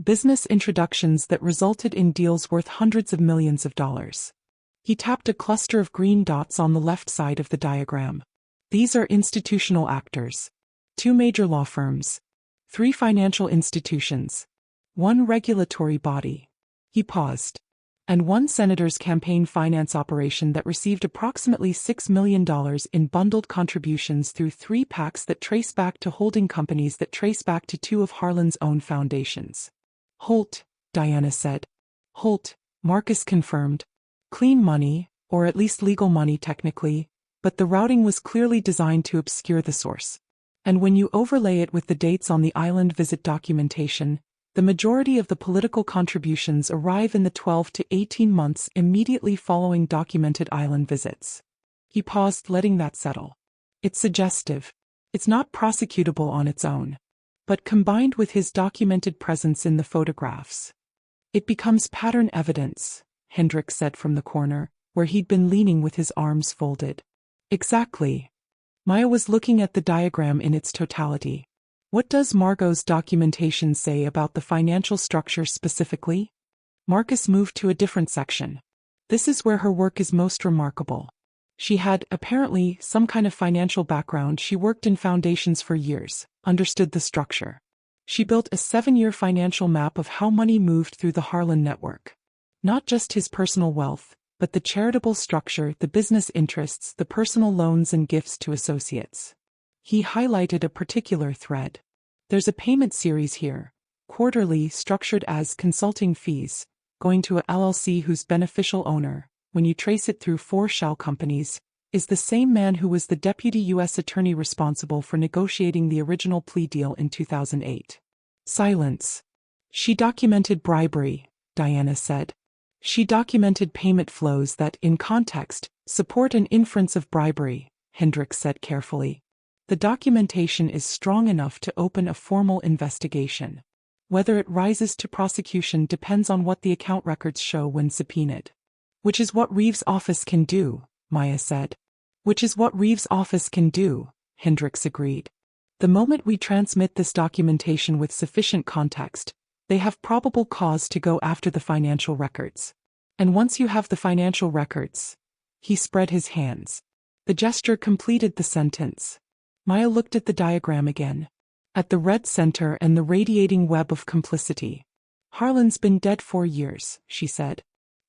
Business introductions that resulted in deals worth hundreds of millions of dollars. He tapped a cluster of green dots on the left side of the diagram. These are institutional actors. 2 major law firms. 3 financial institutions. 1 regulatory body. He paused. And 1 senator's campaign finance operation that received approximately $6 million in bundled contributions through 3 PACs that trace back to holding companies that trace back to 2 of Harlan's own foundations. Holt, Diana said. Holt, Marcus confirmed. Clean money, or at least legal money technically, but the routing was clearly designed to obscure the source. And when you overlay it with the dates on the island visit documentation, the majority of the political contributions arrive in the 12 to 18 months immediately following documented island visits. He paused, letting that settle. It's suggestive. It's not prosecutable on its own. But combined with his documented presence in the photographs, it becomes pattern evidence, Hendricks said from the corner, where he'd been leaning with his arms folded. Exactly. Maya was looking at the diagram in its totality. What does Margot's documentation say about the financial structure specifically? Marcus moved to a different section. This is where her work is most remarkable. She had, apparently, some kind of financial background. She worked in foundations for years, understood the structure. She built a 7-year financial map of how money moved through the Harlan network. Not just his personal wealth, but the charitable structure, the business interests, the personal loans and gifts to associates. He highlighted a particular thread. There's a payment series here, quarterly, structured as consulting fees, going to a LLC whose beneficial owner, when you trace it through 4 shell companies, is the same man who was the deputy U.S. attorney responsible for negotiating the original plea deal in 2008. Silence. She documented bribery, Diana said. She documented payment flows that, in context, support an inference of bribery, Hendricks said carefully. The documentation is strong enough to open a formal investigation. Whether it rises to prosecution depends on what the account records show when subpoenaed. Which is what Reeves' office can do, Maya said. Which is what Reeves' office can do, Hendricks agreed. The moment we transmit this documentation with sufficient context, they have probable cause to go after the financial records. And once you have the financial records, he spread his hands. The gesture completed the sentence. Maya looked at the diagram again. At the red center and the radiating web of complicity. Harlan's been dead 4 years, she said.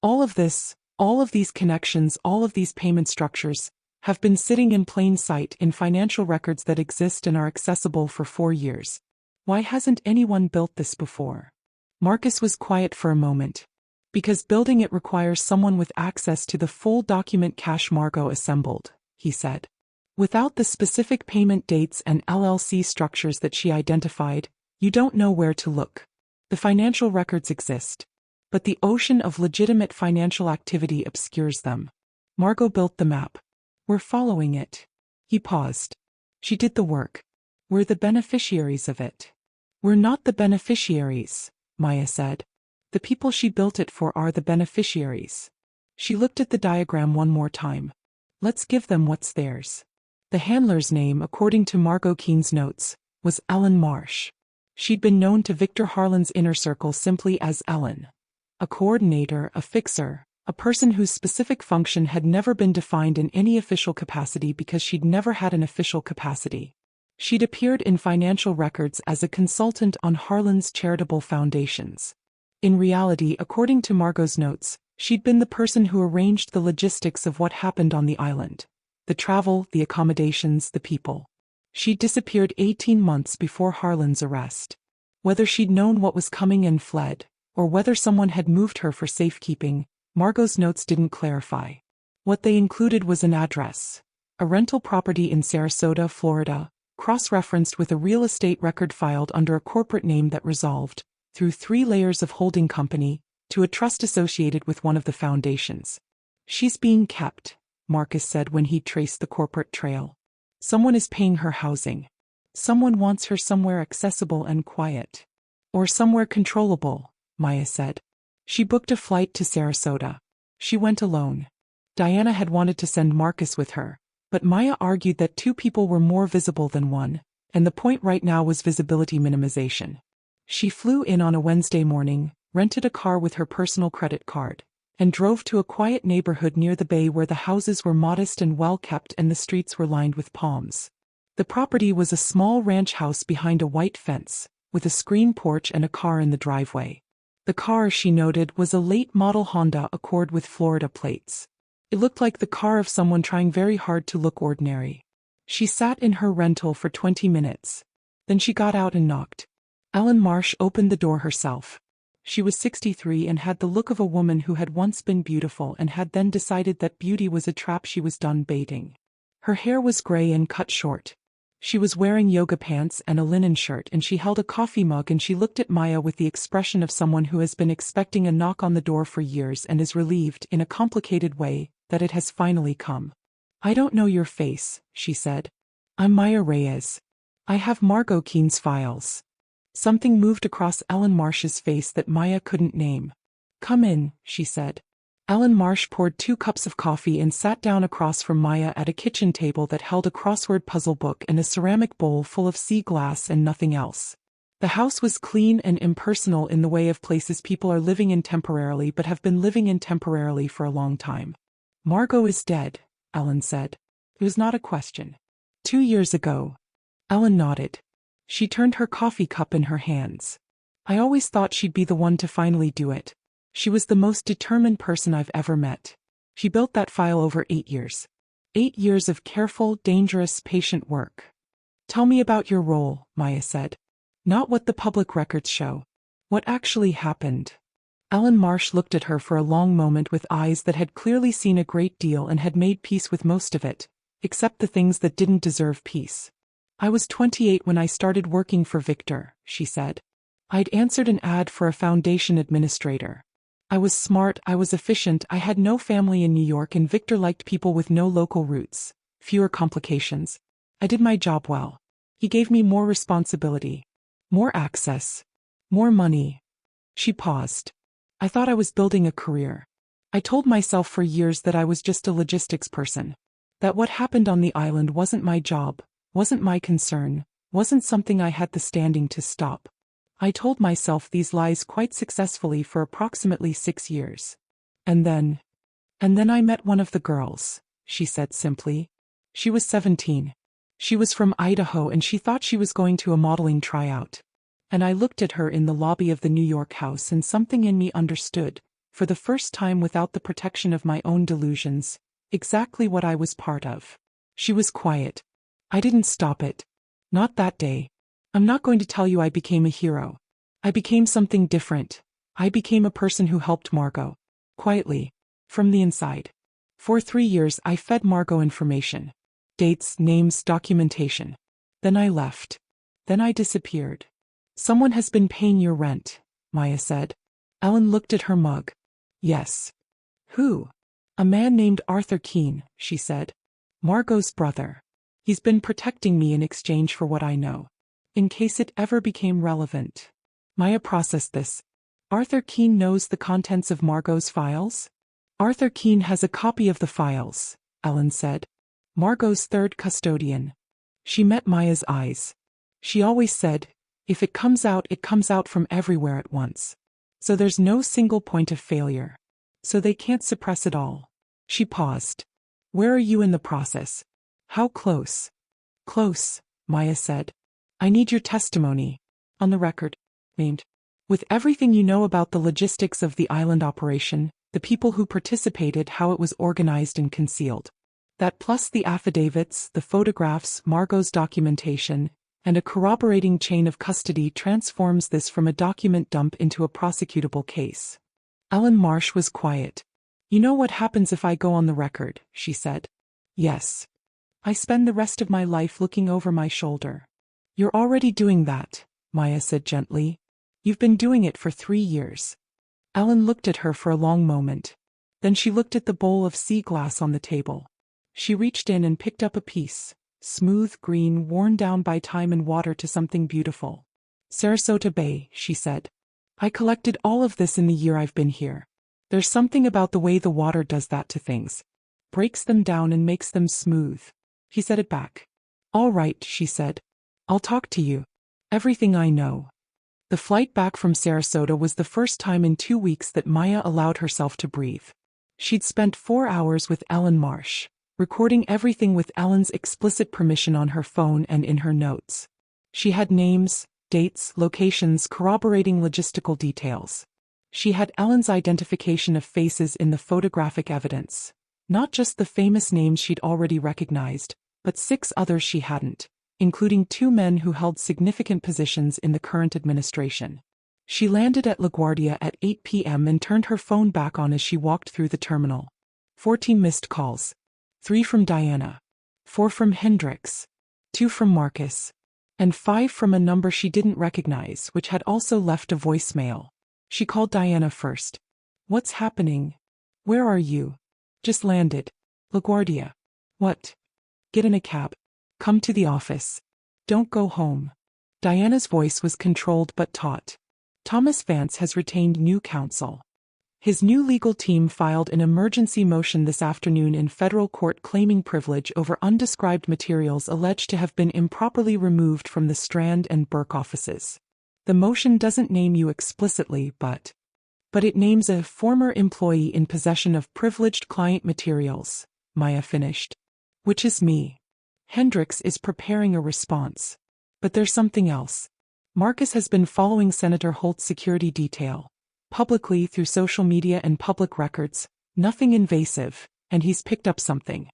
All of this, all of these connections, all of these payment structures, have been sitting in plain sight in financial records that exist and are accessible for 4 years. Why hasn't anyone built this before? Marcus was quiet for a moment. Because building it requires someone with access to the full document cache Margot assembled, he said. Without the specific payment dates and LLC structures that she identified, you don't know where to look. The financial records exist, but the ocean of legitimate financial activity obscures them. Margot built the map. We're following it. He paused. She did the work. We're the beneficiaries of it. We're not the beneficiaries, Maya said. The people she built it for are the beneficiaries. She looked at the diagram one more time. Let's give them what's theirs. The handler's name, according to Margot Keene's notes, was Ellen Marsh. She'd been known to Victor Harlan's inner circle simply as Ellen. A coordinator, a fixer, a person whose specific function had never been defined in any official capacity because she'd never had an official capacity. She'd appeared in financial records as a consultant on Harlan's charitable foundations. In reality, according to Margot's notes, she'd been the person who arranged the logistics of what happened on the island. The travel, the accommodations, the people. She'd disappeared 18 months before Harlan's arrest. Whether she'd known what was coming and fled, or whether someone had moved her for safekeeping, Margot's notes didn't clarify. What they included was an address, a rental property in Sarasota, Florida, cross-referenced with a real estate record filed under a corporate name that resolved, through 3 layers of holding company, to a trust associated with one of the foundations. She's being kept, Marcus said when he traced the corporate trail. Someone is paying her housing. Someone wants her somewhere accessible and quiet. Or somewhere controllable, Maya said. She booked a flight to Sarasota. She went alone. Diana had wanted to send Marcus with her, but Maya argued that 2 people were more visible than one, and the point right now was visibility minimization. She flew in on a Wednesday morning, rented a car with her personal credit card, and drove to a quiet neighborhood near the bay where the houses were modest and well-kept and the streets were lined with palms. The property was a small ranch house behind a white fence, with a screen porch and a car in the driveway. The car, she noted, was a late-model Honda Accord with Florida plates. It looked like the car of someone trying very hard to look ordinary. She sat in her rental for 20 minutes. Then she got out and knocked. Ellen Marsh opened the door herself. She was 63 and had the look of a woman who had once been beautiful and had then decided that beauty was a trap she was done baiting. Her hair was gray and cut short. She was wearing yoga pants and a linen shirt, and she held a coffee mug, and she looked at Maya with the expression of someone who has been expecting a knock on the door for years and is relieved, in a complicated way, that it has finally come. I don't know your face, she said. I'm Maya Reyes. I have Margot Keene's files. Something moved across Ellen Marsh's face that Maya couldn't name. Come in, she said. Ellen Marsh poured 2 cups of coffee and sat down across from Maya at a kitchen table that held a crossword puzzle book and a ceramic bowl full of sea glass and nothing else. The house was clean and impersonal in the way of places people are living in temporarily but have been living in temporarily for a long time. Margot is dead, Ellen said. It was not a question. 2 years ago. Ellen nodded. She turned her coffee cup in her hands. I always thought she'd be the one to finally do it. She was the most determined person I've ever met. She built that file over 8 years. 8 years of careful, dangerous, patient work. Tell me about your role, Maya said. Not what the public records show. What actually happened. Ellen Marsh looked at her for a long moment with eyes that had clearly seen a great deal and had made peace with most of it, except the things that didn't deserve peace. I was 28 when I started working for Victor, she said. I'd answered an ad for a foundation administrator. I was smart, I was efficient, I had no family in New York, and Victor liked people with no local roots, fewer complications. I did my job well. He gave me more responsibility, more access, more money. She paused. I thought I was building a career. I told myself for years that I was just a logistics person. That what happened on the island wasn't my job, wasn't my concern, wasn't something I had the standing to stop. I told myself these lies quite successfully for approximately 6 years. And then I met one of the girls, she said simply. She was 17. She was from Idaho and she thought she was going to a modeling tryout. And I looked at her in the lobby of the New York house and something in me understood, for the first time without the protection of my own delusions, Exactly what I was part of. She was quiet. I didn't stop it. Not that day. I'm not going to tell you I became a hero. I became something different. I became a person who helped Margot. Quietly. From the inside. For 3 years I fed Margot information. Dates, names, documentation. Then I left. Then I disappeared. Someone has been paying your rent, Maya said. Ellen looked at her mug. Yes. Who? A man named Arthur Keene, she said. Margot's brother. He's been protecting me in exchange for what I know. In case it ever became relevant. Maya processed this. Arthur Keene knows the contents of Margot's files? Arthur Keene has a copy of the files, Ellen said. Margot's third custodian. She met Maya's eyes. She always said, if it comes out from everywhere at once. So there's no single point of failure. So they can't suppress it all. She paused. Where are you in the process? How close? Close, Maya said. I need your testimony. On the record. Named. With everything you know about the logistics of the island operation, the people who participated, how it was organized and concealed. That plus the affidavits, the photographs, Margot's documentation, and a corroborating chain of custody transforms this from a document dump into a prosecutable case. Ellen Marsh was quiet. You know what happens if I go on the record, she said. Yes. I spend the rest of my life looking over my shoulder. You're already doing that, Maya said gently. You've been doing it for 3 years. Ellen looked at her for a long moment. Then she looked at the bowl of sea glass on the table. She reached in and picked up a piece, smooth, green, worn down by time and water to something beautiful. Sarasota Bay, she said. I collected all of this in the year I've been here. There's something about the way the water does that to things. Breaks them down and makes them smooth. He said it back. All right, she said. I'll talk to you. Everything I know. The flight back from Sarasota was the first time in 2 weeks that Maya allowed herself to breathe. She'd spent 4 hours with Ellen Marsh, recording everything with Ellen's explicit permission on her phone and in her notes. She had names, dates, locations, corroborating logistical details. She had Ellen's identification of faces in the photographic evidence. Not just the famous names she'd already recognized, but 6 others she hadn't, including 2 men who held significant positions in the current administration. She landed at LaGuardia at 8 p.m. and turned her phone back on as she walked through the terminal. 14 missed calls. 3 from Diana. 4 from Hendricks. 2 from Marcus. And 5 from a number she didn't recognize, which had also left a voicemail. She called Diana first. What's happening? Where are you? Just landed. LaGuardia. What? Get in a cab. Come to the office. Don't go home. Diana's voice was controlled but taut. Thomas Vance has retained new counsel. His new legal team filed an emergency motion this afternoon in federal court claiming privilege over undescribed materials alleged to have been improperly removed from the Strand and Burke offices. The motion doesn't name you explicitly, but it names a former employee in possession of privileged client materials, Maya finished. Which is me. Hendricks is preparing a response. But there's something else. Marcus has been following Senator Holt's security detail. Publicly through social media and public records, nothing invasive, and he's picked up something.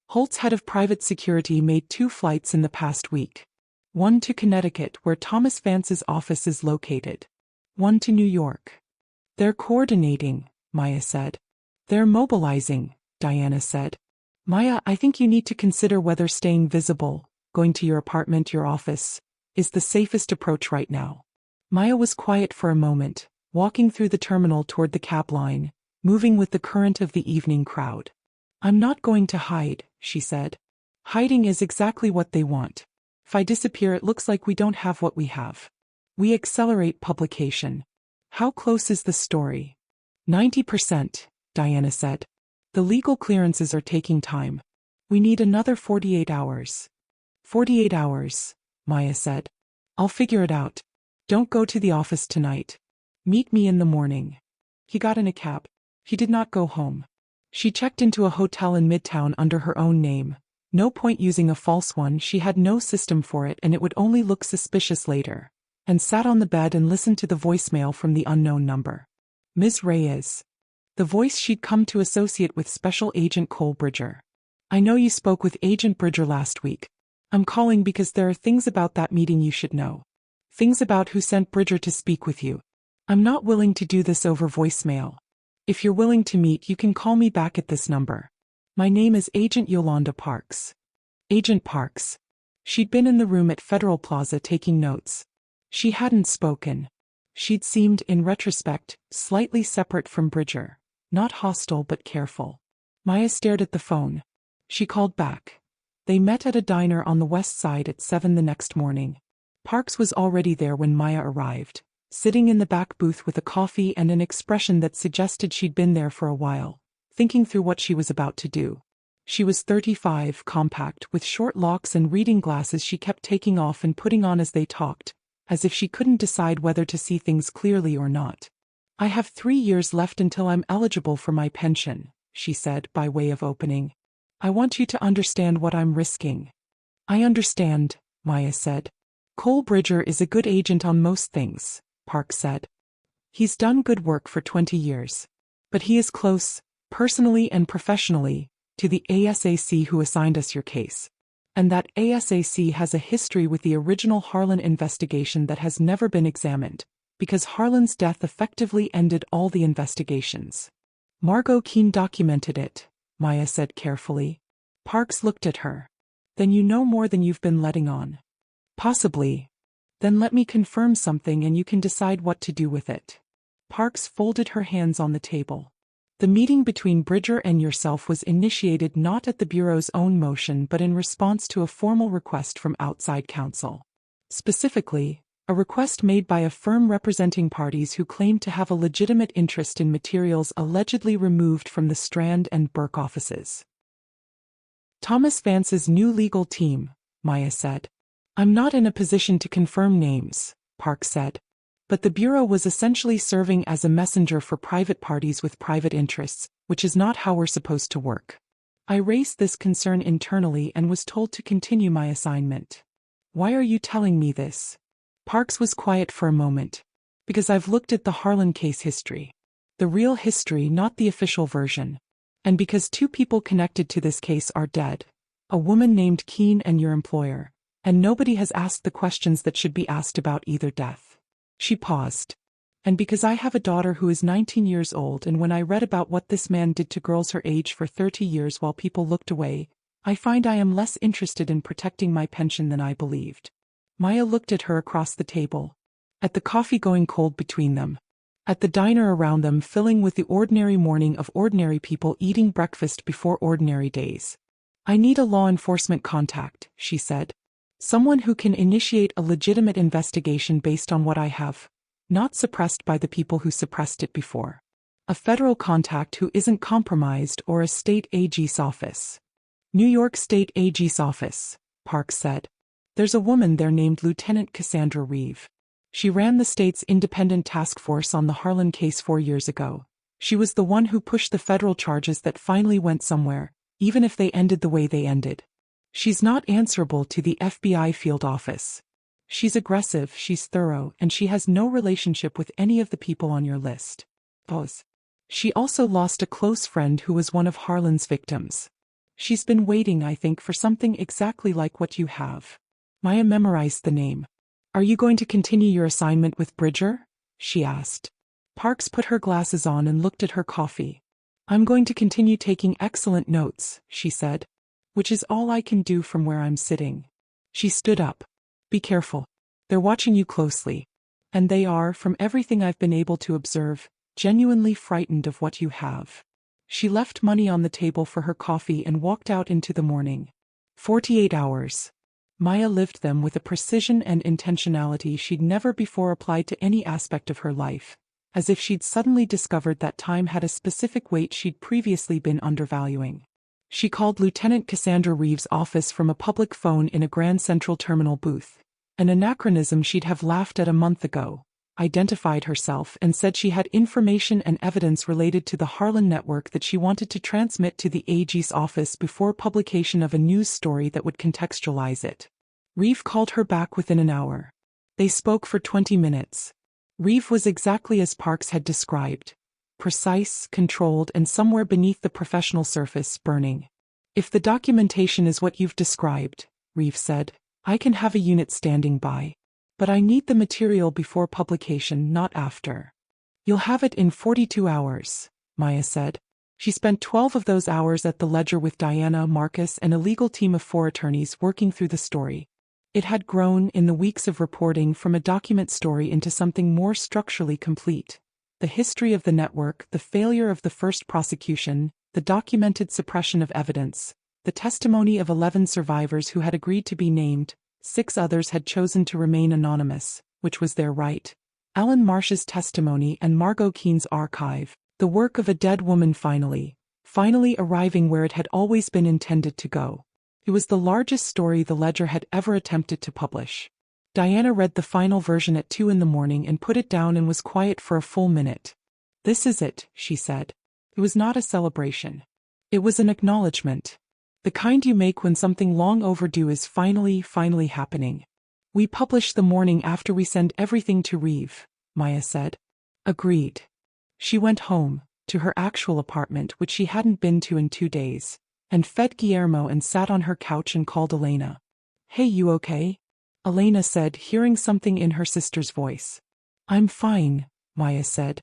Holt's head of private security made 2 flights in the past week. 1 to Connecticut, where Thomas Vance's office is located. 1 to New York. They're coordinating, Maya said. They're mobilizing, Diana said. Maya, I think you need to consider whether staying visible, going to your apartment, your office, is the safest approach right now. Maya was quiet for a moment, walking through the terminal toward the cab line, moving with the current of the evening crowd. I'm not going to hide, she said. Hiding is exactly what they want. If I disappear, it looks like we don't have what we have. We accelerate publication. How close is the story? 90%, Diana said. The legal clearances are taking time. We need another 48 hours. 48 hours, Maya said. I'll figure it out. Don't go to the office tonight. Meet me in the morning. He got in a cab. He did not go home. She checked into a hotel in Midtown under her own name. No point using a false one, she had no system for it and it would only look suspicious later. And sat on the bed and listened to the voicemail from the unknown number. Ms. Reyes. the voice she'd come to associate with Special Agent Cole Bridger. "I know you spoke with Agent Bridger last week. I'm calling because there are things about that meeting you should know. Things about who sent Bridger to speak with you. I'm not willing to do this over voicemail. If you're willing to meet, you can call me back at this number. My name is Agent Yolanda Parks." Agent Parks. She'd been in the room at Federal Plaza taking notes. She hadn't spoken. She'd seemed, in retrospect, slightly separate from Bridger. Not hostile but careful. Maya stared at the phone. She called back. They met at a diner on the west side at 7 the next morning. Parks was already there when Maya arrived, sitting in the back booth with a coffee and an expression that suggested she'd been there for a while, thinking through what she was about to do. She was 35, compact, with short locks and reading glasses she kept taking off and putting on as they talked, as if she couldn't decide whether to see things clearly or not. "I have 3 years left until I'm eligible for my pension," she said by way of opening. "I want you to understand what I'm risking." "I understand," Maya said. "Cole Bridger is a good agent on most things," Parks said. "He's done good work for 20 years. But he is close, personally and professionally, to the ASAC who assigned us your case. And that ASAC has a history with the original Harlan investigation that has never been examined, because Harlan's death effectively ended all the investigations. Margot Keene documented it," Maya said carefully. Parks looked at her. "Then you know more than you've been letting on." "Possibly. Then let me confirm something and you can decide what to do with it." Parks folded her hands on the table. "The meeting between Bridger and yourself was initiated not at the Bureau's own motion but in response to a formal request from outside counsel. Specifically, a request made by a firm representing parties who claimed to have a legitimate interest in materials allegedly removed from the Strand and Burke offices." "Thomas Vance's new legal team," Maya said. "I'm not in a position to confirm names," Parks said. "But the Bureau was essentially serving as a messenger for private parties with private interests, which is not how we're supposed to work. I raised this concern internally and was told to continue my assignment." "Why are you telling me this?" Parks was quiet for a moment. "Because I've looked at the Harlan case history. The real history, not the official version. And because 2 people connected to this case are dead. A woman named Keene and your employer. And nobody has asked the questions that should be asked about either death." She paused. "And because I have a daughter who is 19 years old, and when I read about what this man did to girls her age for 30 years while people looked away, I find I am less interested in protecting my pension than I believed." Maya looked at her across the table. At the coffee going cold between them. At the diner around them filling with the ordinary morning of ordinary people eating breakfast before ordinary days. "I need a law enforcement contact," she said. "Someone who can initiate a legitimate investigation based on what I have, not suppressed by the people who suppressed it before. A federal contact who isn't compromised, or a state AG's office." "New York State AG's office," Parks said. "There's a woman there named Lieutenant Cassandra Reeve. She ran the state's independent task force on the Harlan case 4 years ago. She was the one who pushed the federal charges that finally went somewhere, even if they ended the way they ended. She's not answerable to the FBI field office. She's aggressive, she's thorough, and she has no relationship with any of the people on your list. She also lost a close friend who was one of Harlan's victims. She's been waiting, I think, for something exactly like what you have." Maya memorized the name. "Are you going to continue your assignment with Bridger?" she asked. Parks put her glasses on and looked at her coffee. "I'm going to continue taking excellent notes," she said. "Which is all I can do from where I'm sitting." She stood up. "Be careful. They're watching you closely. And they are, from everything I've been able to observe, genuinely frightened of what you have." She left money on the table for her coffee and walked out into the morning. 48 hours. Maya lived them with a precision and intentionality she'd never before applied to any aspect of her life, as if she'd suddenly discovered that time had a specific weight she'd previously been undervaluing. She called Lieutenant Cassandra Reeve's office from a public phone in a Grand Central Terminal booth, an anachronism she'd have laughed at a month ago, identified herself and said she had information and evidence related to the Harlan network that she wanted to transmit to the AG's office before publication of a news story that would contextualize it. Reeve called her back within an hour. They spoke for 20 minutes. Reeve was exactly as Parks had described. precise, controlled, and somewhere beneath the professional surface, burning. If the documentation is what you've described, Reyes said, I can have a unit standing by. But I need the material before publication, not after. You'll have it in 42 hours, Maya said. She spent 12 of those hours at the ledger with Diana, Marcus, and a legal team of 4 attorneys working through the story. It had grown, in the weeks of reporting, from a document story into something more structurally complete. The history of the network, the failure of the first prosecution, the documented suppression of evidence, the testimony of 11 survivors who had agreed to be named, 6 others had chosen to remain anonymous, which was their right. Alan Marsh's testimony and Margot Keene's archive, the work of a dead woman finally arriving where it had always been intended to go. It was the largest story the Ledger had ever attempted to publish. Diana read the final version at 2 a.m. and put it down and was quiet for a full minute. This is it, she said. It was not a celebration. It was an acknowledgement. The kind you make when something long overdue is finally happening. We publish the morning after we send everything to Reyes, Maya said. Agreed. She went home, to her actual apartment which she hadn't been to in 2 days, and fed Guillermo and sat on her couch and called Elena. Hey, you okay? Elena said, hearing something in her sister's voice. I'm fine, Maya said.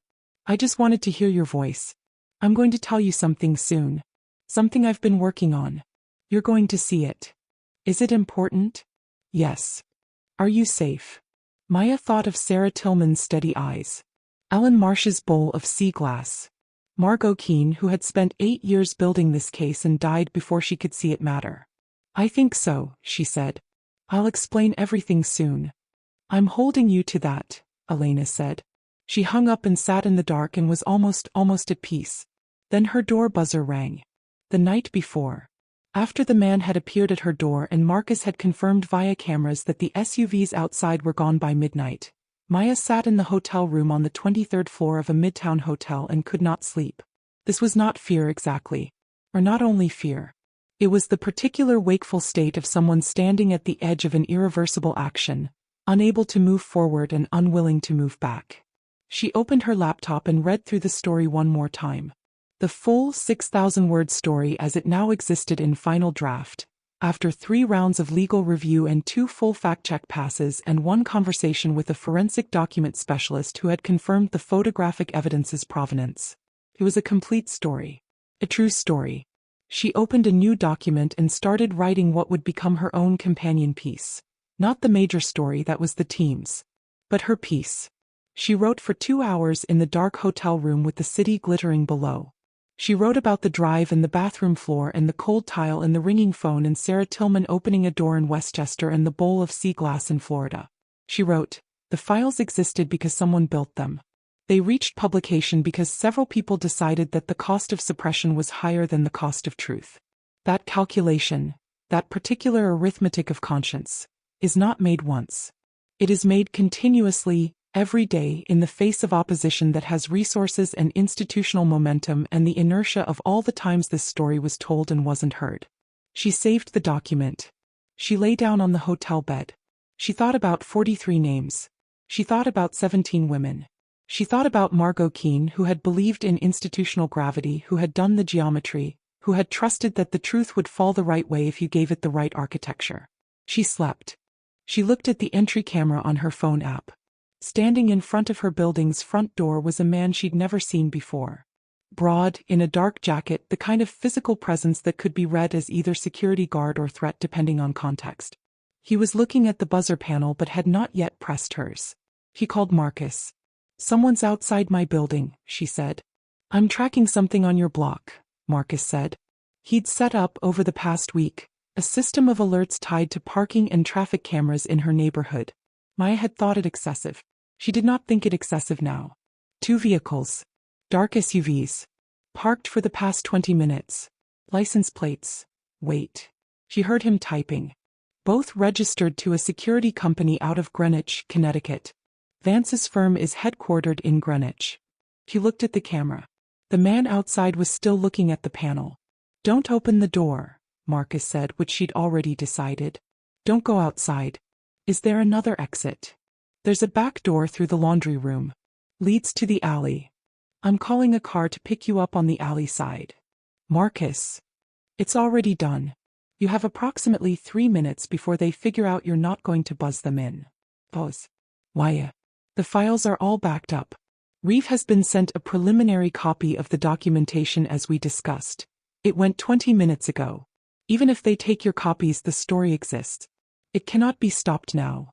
I just wanted to hear your voice. I'm going to tell you something soon. Something I've been working on. You're going to see it. Is it important? Yes. Are you safe? Maya thought of Sarah Tillman's steady eyes. Alan Marsh's bowl of sea glass. Margot Keene, who had spent 8 years building this case and died before she could see it matter. I think so, she said. I'll explain everything soon. I'm holding you to that, Elena said. She hung up and sat in the dark and was almost at peace. Then her door buzzer rang. The night before. After the man had appeared at her door and Marcus had confirmed via cameras that the SUVs outside were gone by midnight, Maya sat in the hotel room on the 23rd floor of a midtown hotel and could not sleep. This was not fear exactly. Or not only fear. It was the particular wakeful state of someone standing at the edge of an irreversible action, unable to move forward and unwilling to move back. She opened her laptop and read through the story one more time. The full 6,000-word story as it now existed in final draft, after 3 rounds of legal review and 2 full fact-check passes and 1 conversation with a forensic document specialist who had confirmed the photographic evidence's provenance. It was a complete story. A true story. She opened a new document and started writing what would become her own companion piece. Not the major story that was the team's, but her piece. She wrote for 2 hours in the dark hotel room with the city glittering below. She wrote about the drive and the bathroom floor and the cold tile and the ringing phone and Sarah Tillman opening a door in Westchester and the bowl of sea glass in Florida. She wrote, the files existed because someone built them. They reached publication because several people decided that the cost of suppression was higher than the cost of truth. That calculation, that particular arithmetic of conscience, is not made once. It is made continuously, every day, in the face of opposition that has resources and institutional momentum and the inertia of all the times this story was told and wasn't heard. She saved the document. She lay down on the hotel bed. She thought about 43 names. She thought about 17 women. She thought about Margot Keene, who had believed in institutional gravity, who had done the geometry, who had trusted that the truth would fall the right way if you gave it the right architecture. She slept. She looked at the entry camera on her phone app. Standing in front of her building's front door was a man she'd never seen before. Broad, in a dark jacket, the kind of physical presence that could be read as either security guard or threat depending on context. He was looking at the buzzer panel but had not yet pressed hers. He called Marcus. Someone's outside my building, she said. I'm tracking something on your block, Marcus said. He'd set up, over the past week, a system of alerts tied to parking and traffic cameras in her neighborhood. Maya had thought it excessive. She did not think it excessive now. 2 vehicles. Dark SUVs. Parked for the past 20 minutes. License plates. Wait. She heard him typing. Both registered to a security company out of Greenwich, Connecticut. Vance's firm is headquartered in Greenwich. He looked at the camera. The man outside was still looking at the panel. Don't open the door, Marcus said, which she'd already decided. Don't go outside. Is there another exit? There's a back door through the laundry room. Leads to the alley. I'm calling a car to pick you up on the alley side. Marcus. It's already done. You have approximately 3 minutes before they figure out you're not going to buzz them in. Pause. Why? The files are all backed up. Reyes has been sent a preliminary copy of the documentation as we discussed. It went 20 minutes ago. Even if they take your copies, the story exists. It cannot be stopped now.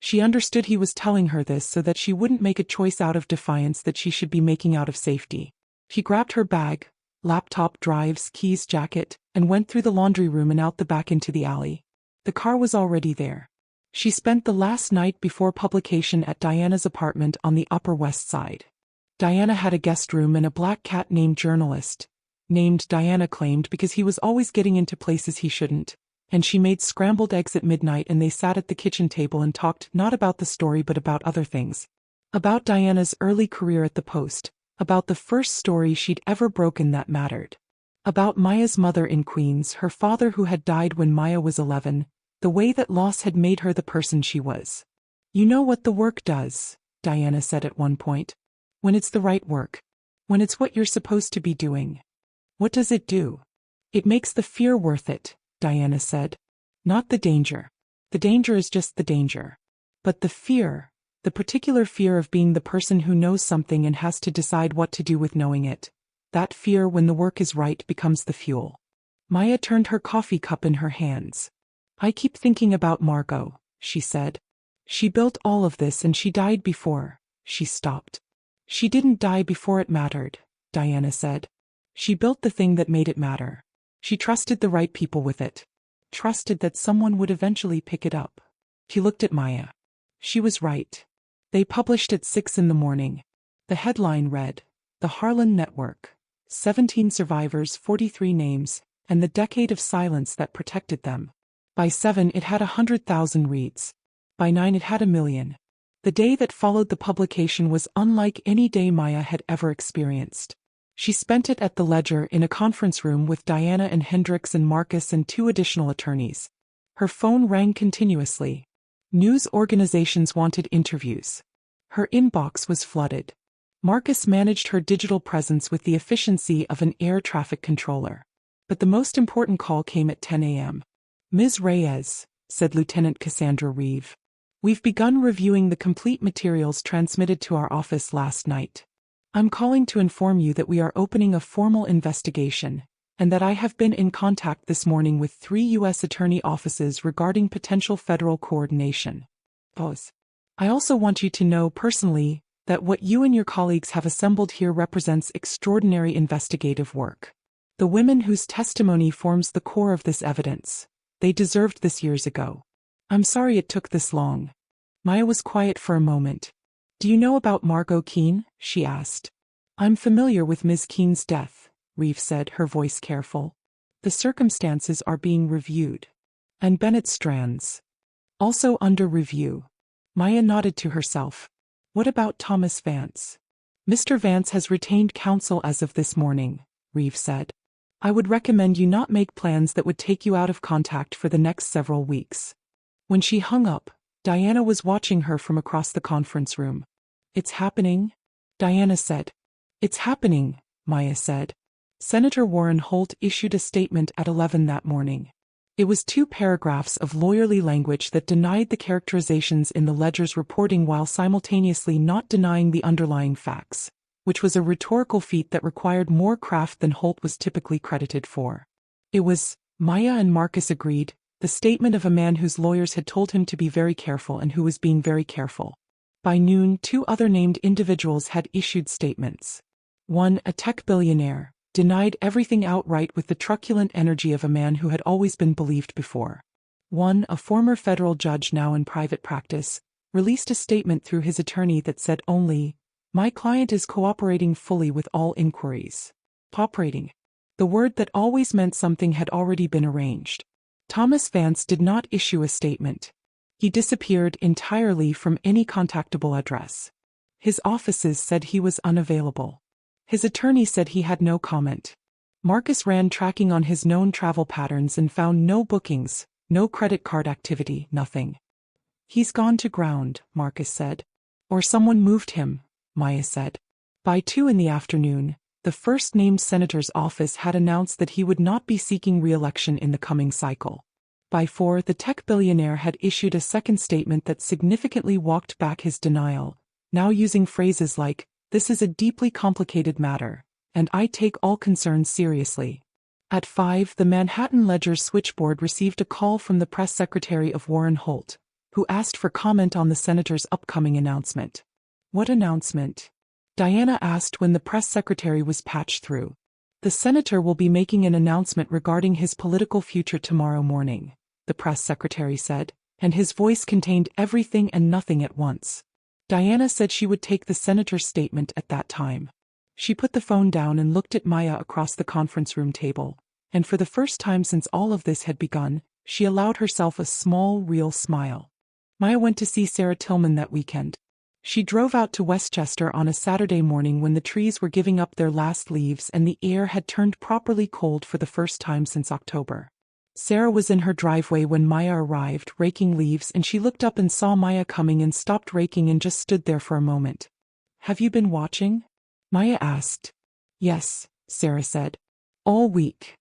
She understood he was telling her this so that she wouldn't make a choice out of defiance that she should be making out of safety. She grabbed her bag, laptop, drives, keys, jacket, and went through the laundry room and out the back into the alley. The car was already there. She spent the last night before publication at Diana's apartment on the Upper West Side. Diana had a guest room and a black cat named Journalist, named Diana claimed because he was always getting into places he shouldn't, and she made scrambled eggs at midnight and they sat at the kitchen table and talked not about the story but about other things. About Diana's early career at the Post, about the first story she'd ever broken that mattered. About Maya's mother in Queens, her father who had died when Maya was 11, the way that loss had made her the person she was. You know what the work does, Diana said at one point. When it's the right work. When it's what you're supposed to be doing. What does it do? It makes the fear worth it, Diana said. Not the danger. The danger is just the danger. But the fear, the particular fear of being the person who knows something and has to decide what to do with knowing it. That fear when the work is right becomes the fuel. Maya turned her coffee cup in her hands. I keep thinking about Margot, she said. She built all of this and she died before. She stopped. She didn't die before it mattered, Diana said. She built the thing that made it matter. She trusted the right people with it. Trusted that someone would eventually pick it up. He looked at Maya. She was right. They published at 6 a.m. The headline read, The Harlan Network. 17 survivors, 43 names, and the decade of silence that protected them. By 7 it had 100,000 reads. By 9 it had 1 million. The day that followed the publication was unlike any day Maya had ever experienced. She spent it at the Ledger in a conference room with Diana and Hendricks and Marcus and 2 additional attorneys. Her phone rang continuously. News organizations wanted interviews. Her inbox was flooded. Marcus managed her digital presence with the efficiency of an air traffic controller. But the most important call came at 10 a.m. Ms. Reyes, said Lieutenant Cassandra Reeve. We've begun reviewing the complete materials transmitted to our office last night. I'm calling to inform you that we are opening a formal investigation, and that I have been in contact this morning with 3 U.S. attorney offices regarding potential federal coordination. Pause. I also want you to know personally that what you and your colleagues have assembled here represents extraordinary investigative work. The women whose testimony forms the core of this evidence, they deserved this years ago. I'm sorry it took this long. Maya was quiet for a moment. Do you know about Margot Keene? She asked. I'm familiar with Ms. Keene's death, Reeve said, her voice careful. The circumstances are being reviewed. And Bennett Strands. Also under review. Maya nodded to herself. What about Thomas Vance? Mr. Vance has retained counsel as of this morning, Reeve said. I would recommend you not make plans that would take you out of contact for the next several weeks. When she hung up, Diana was watching her from across the conference room. It's happening? Diana said. It's happening, Maya said. Senator Warren Holt issued a statement at 11 that morning. It was 2 paragraphs of lawyerly language that denied the characterizations in the Ledger's reporting while simultaneously not denying the underlying facts, which was a rhetorical feat that required more craft than Holt was typically credited for. It was, Maya and Marcus agreed, the statement of a man whose lawyers had told him to be very careful and who was being very careful. By noon, 2 other named individuals had issued statements. One, a tech billionaire, denied everything outright with the truculent energy of a man who had always been believed before. One, a former federal judge now in private practice, released a statement through his attorney that said only, My client is cooperating fully with all inquiries. Cooperating. The word that always meant something had already been arranged. Thomas Vance did not issue a statement. He disappeared entirely from any contactable address. His offices said he was unavailable. His attorney said he had no comment. Marcus ran tracking on his known travel patterns and found no bookings, no credit card activity, nothing. He's gone to ground, Marcus said. Or someone moved him, Maya said. By 2 in the afternoon, the first-named senator's office had announced that he would not be seeking re-election in the coming cycle. By 4, the tech billionaire had issued a second statement that significantly walked back his denial, now using phrases like, "This is a deeply complicated matter, and I take all concerns seriously." At 5, the Manhattan Ledger's switchboard received a call from the press secretary of Warren Holt, who asked for comment on the senator's upcoming announcement. "What announcement?" Diana asked when the press secretary was patched through. "The senator will be making an announcement regarding his political future tomorrow morning," the press secretary said, and his voice contained everything and nothing at once. Diana said she would take the senator's statement at that time. She put the phone down and looked at Maya across the conference room table, and for the first time since all of this had begun, she allowed herself a small, real smile. Maya went to see Sarah Tillman that weekend. She drove out to Westchester on a Saturday morning when the trees were giving up their last leaves and the air had turned properly cold for the first time since October. Sarah was in her driveway when Maya arrived, raking leaves, and she looked up and saw Maya coming and stopped raking and just stood there for a moment. "Have you been watching?" Maya asked. "Yes," Sarah said. "All week.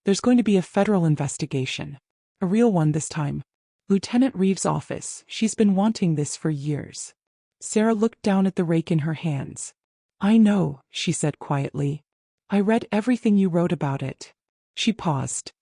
There's going to be a federal investigation. A real one this time. Lieutenant Reeves' office. She's been wanting this for years." Sarah looked down at the rake in her hands. "I know," she said quietly. "I read everything you wrote about it." She paused.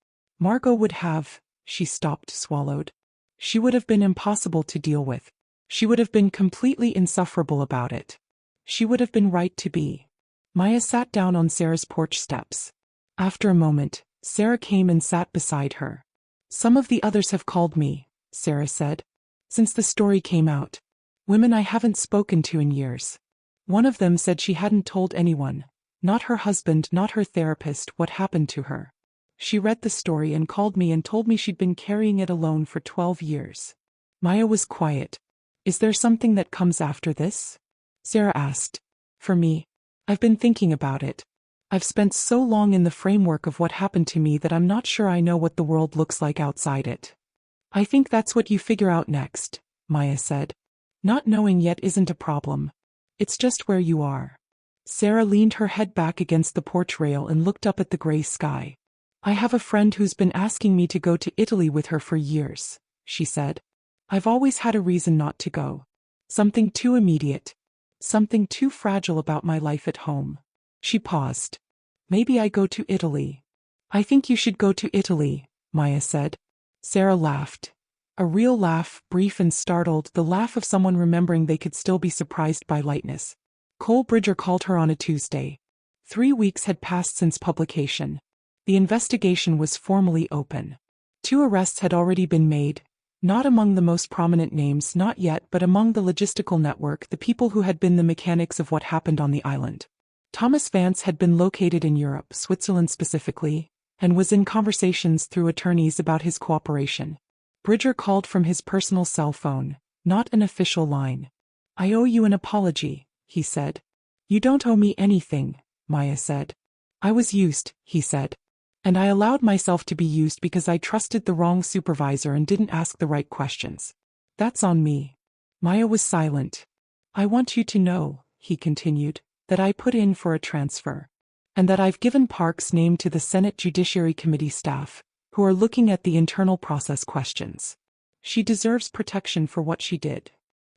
"Margot would have," she stopped, swallowed. "She would have been impossible to deal with. She would have been completely insufferable about it. She would have been right to be." Maya sat down on Sarah's porch steps. After a moment, Sarah came and sat beside her. "Some of the others have called me," Sarah said. "Since the story came out. Women I haven't spoken to in years. One of them said she hadn't told anyone, not her husband, not her therapist, what happened to her. She read the story and called me and told me she'd been carrying it alone for 12 years. Maya was quiet. "Is there something that comes after this?" Sarah asked. "For me, I've been thinking about it. I've spent so long in the framework of what happened to me that I'm not sure I know what the world looks like outside it." "I think that's what you figure out next," Maya said. "Not knowing yet isn't a problem. It's just where you are." Sarah leaned her head back against the porch rail and looked up at the gray sky. "I have a friend who's been asking me to go to Italy with her for years," she said. "I've always had a reason not to go. Something too immediate. Something too fragile about my life at home." She paused. "Maybe I go to Italy." "I think you should go to Italy," Maya said. Sarah laughed. A real laugh, brief and startled, the laugh of someone remembering they could still be surprised by lightness. Cole Bridger called her on a Tuesday. 3 weeks had passed since publication. The investigation was formally open. 2 arrests had already been made, not among the most prominent names, not yet, but among the logistical network, the people who had been the mechanics of what happened on the island. Thomas Vance had been located in Europe, Switzerland specifically, and was in conversations through attorneys about his cooperation. Bridger called from his personal cell phone, not an official line. "I owe you an apology," he said. "You don't owe me anything," Maya said. "I was used," he said. "And I allowed myself to be used because I trusted the wrong supervisor and didn't ask the right questions. That's on me." Maya was silent. "I want you to know," he continued, "that I put in for a transfer. And that I've given Park's name to the Senate Judiciary Committee staff, who are looking at the internal process questions. She deserves protection for what she did."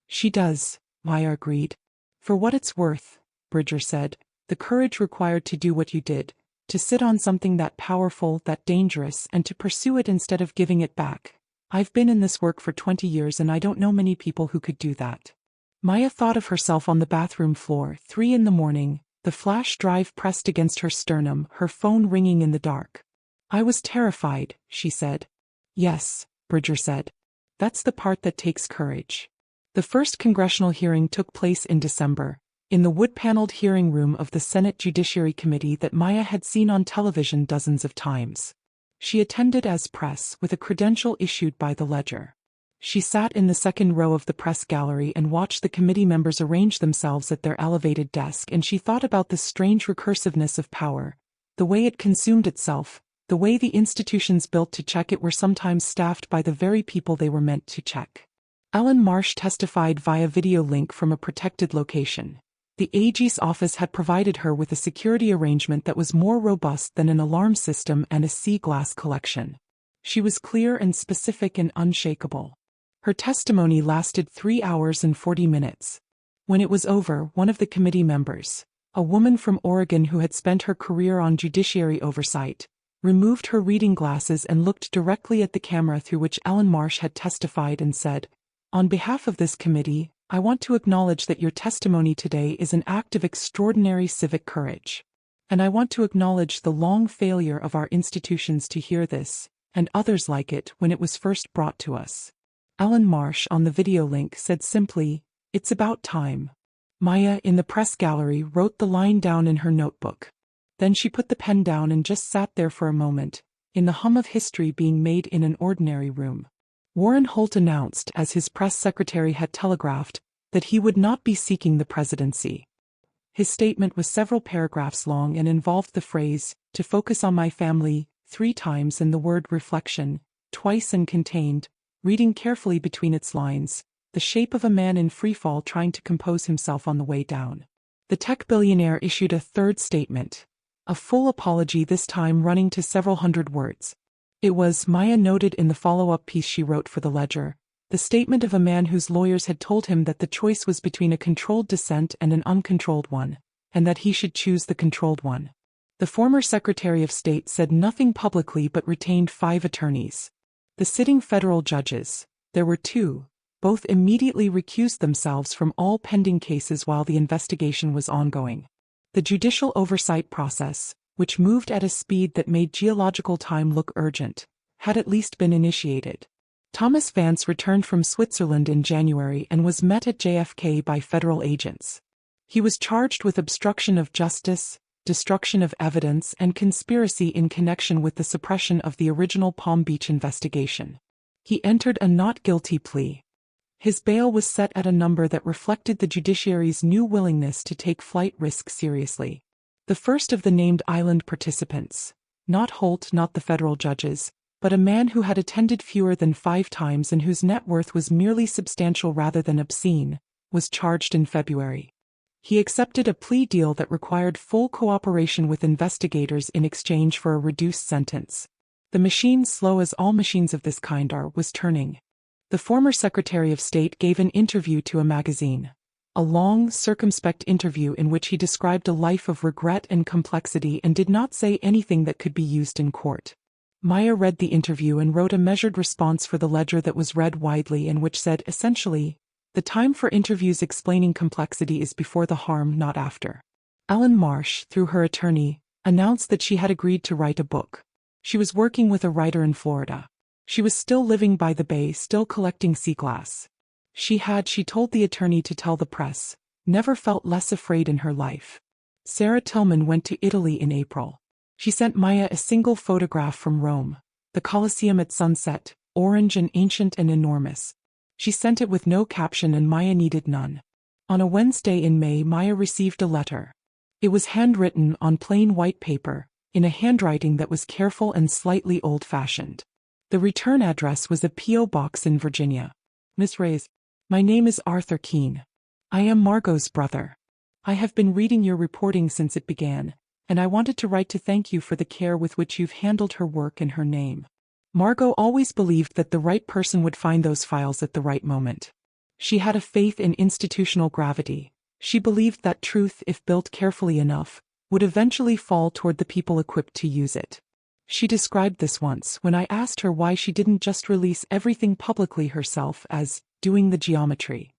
"She does," Maya agreed. "For what it's worth," Bridger said, "the courage required to do what you did, to sit on something that powerful, that dangerous, and to pursue it instead of giving it back. I've been in this work for 20 years and I don't know many people who could do that." Maya thought of herself on the bathroom floor, 3 in the morning, the flash drive pressed against her sternum, her phone ringing in the dark. "I was terrified," she said. "Yes," Bridger said. "That's the part that takes courage." The first congressional hearing took place in December, in the wood-paneled hearing room of the Senate Judiciary Committee that Maya had seen on television dozens of times. She attended as press with a credential issued by the Ledger. She sat in the second row of the press gallery and watched the committee members arrange themselves at their elevated desk, and she thought about the strange recursiveness of power, the way it consumed itself, the way the institutions built to check it were sometimes staffed by the very people they were meant to check. Ellen Marsh testified via video link from a protected location. The AG's office had provided her with a security arrangement that was more robust than an alarm system and a sea-glass collection. She was clear and specific and unshakable. Her testimony lasted 3 hours and 40 minutes. When it was over, one of the committee members, a woman from Oregon who had spent her career on judiciary oversight, removed her reading glasses and looked directly at the camera through which Ellen Marsh had testified and said, "On behalf of this committee, I want to acknowledge that your testimony today is an act of extraordinary civic courage. And I want to acknowledge the long failure of our institutions to hear this, and others like it, when it was first brought to us." Ellen Marsh on the video link said simply, "It's about time." Maya in the press gallery wrote the line down in her notebook. Then she put the pen down and just sat there for a moment, in the hum of history being made in an ordinary room. Warren Holt announced, as his press secretary had telegraphed, that he would not be seeking the presidency. His statement was several paragraphs long and involved the phrase, "to focus on my family," 3 times and the word "reflection," twice, and contained, reading carefully between its lines, the shape of a man in freefall trying to compose himself on the way down. The tech billionaire issued a third statement, a full apology, this time running to several hundred words. It was, Maya noted in the follow-up piece she wrote for the Ledger, the statement of a man whose lawyers had told him that the choice was between a controlled dissent and an uncontrolled one, and that he should choose the controlled one. The former Secretary of State said nothing publicly but retained 5 attorneys. The sitting federal judges, there were 2, both immediately recused themselves from all pending cases while the investigation was ongoing. The judicial oversight process, which moved at a speed that made geological time look urgent, had at least been initiated. Thomas Vance returned from Switzerland in January and was met at JFK by federal agents. He was charged with obstruction of justice, destruction of evidence, and conspiracy in connection with the suppression of the original Palm Beach investigation. He entered a not guilty plea. His bail was set at a number that reflected the judiciary's new willingness to take flight risk seriously. The first of the named island participants, not Holt, not the federal judges, but a man who had attended fewer than 5 times and whose net worth was merely substantial rather than obscene, was charged in February. He accepted a plea deal that required full cooperation with investigators in exchange for a reduced sentence. The machine, slow as all machines of this kind are, was turning. The former Secretary of State gave an interview to a magazine. A long, circumspect interview in which he described a life of regret and complexity and did not say anything that could be used in court. Maya read the interview and wrote a measured response for the Ledger that was read widely and which said, essentially, "The time for interviews explaining complexity is before the harm, not after." Ellen Marsh, through her attorney, announced that she had agreed to write a book. She was working with a writer in Florida. She was still living by the bay, still collecting sea glass. She told the attorney to tell the press, never felt less afraid in her life. Sarah Tillman went to Italy in April. She sent Maya a single photograph from Rome, the Colosseum at sunset, orange and ancient and enormous. She sent it with no caption and Maya needed none. On a Wednesday in May, Maya received a letter. It was handwritten on plain white paper, in a handwriting that was careful and slightly old-fashioned. The return address was a P.O. box in Virginia. Miss Reyes, my name is Arthur Keene. I am Margot's brother. I have been reading your reporting since it began, and I wanted to write to thank you for the care with which you've handled her work and her name. Margot always believed that the right person would find those files at the right moment. She had a faith in institutional gravity. She believed that truth, if built carefully enough, would eventually fall toward the people equipped to use it. She described this once when I asked her why she didn't just release everything publicly herself as doing the geometry.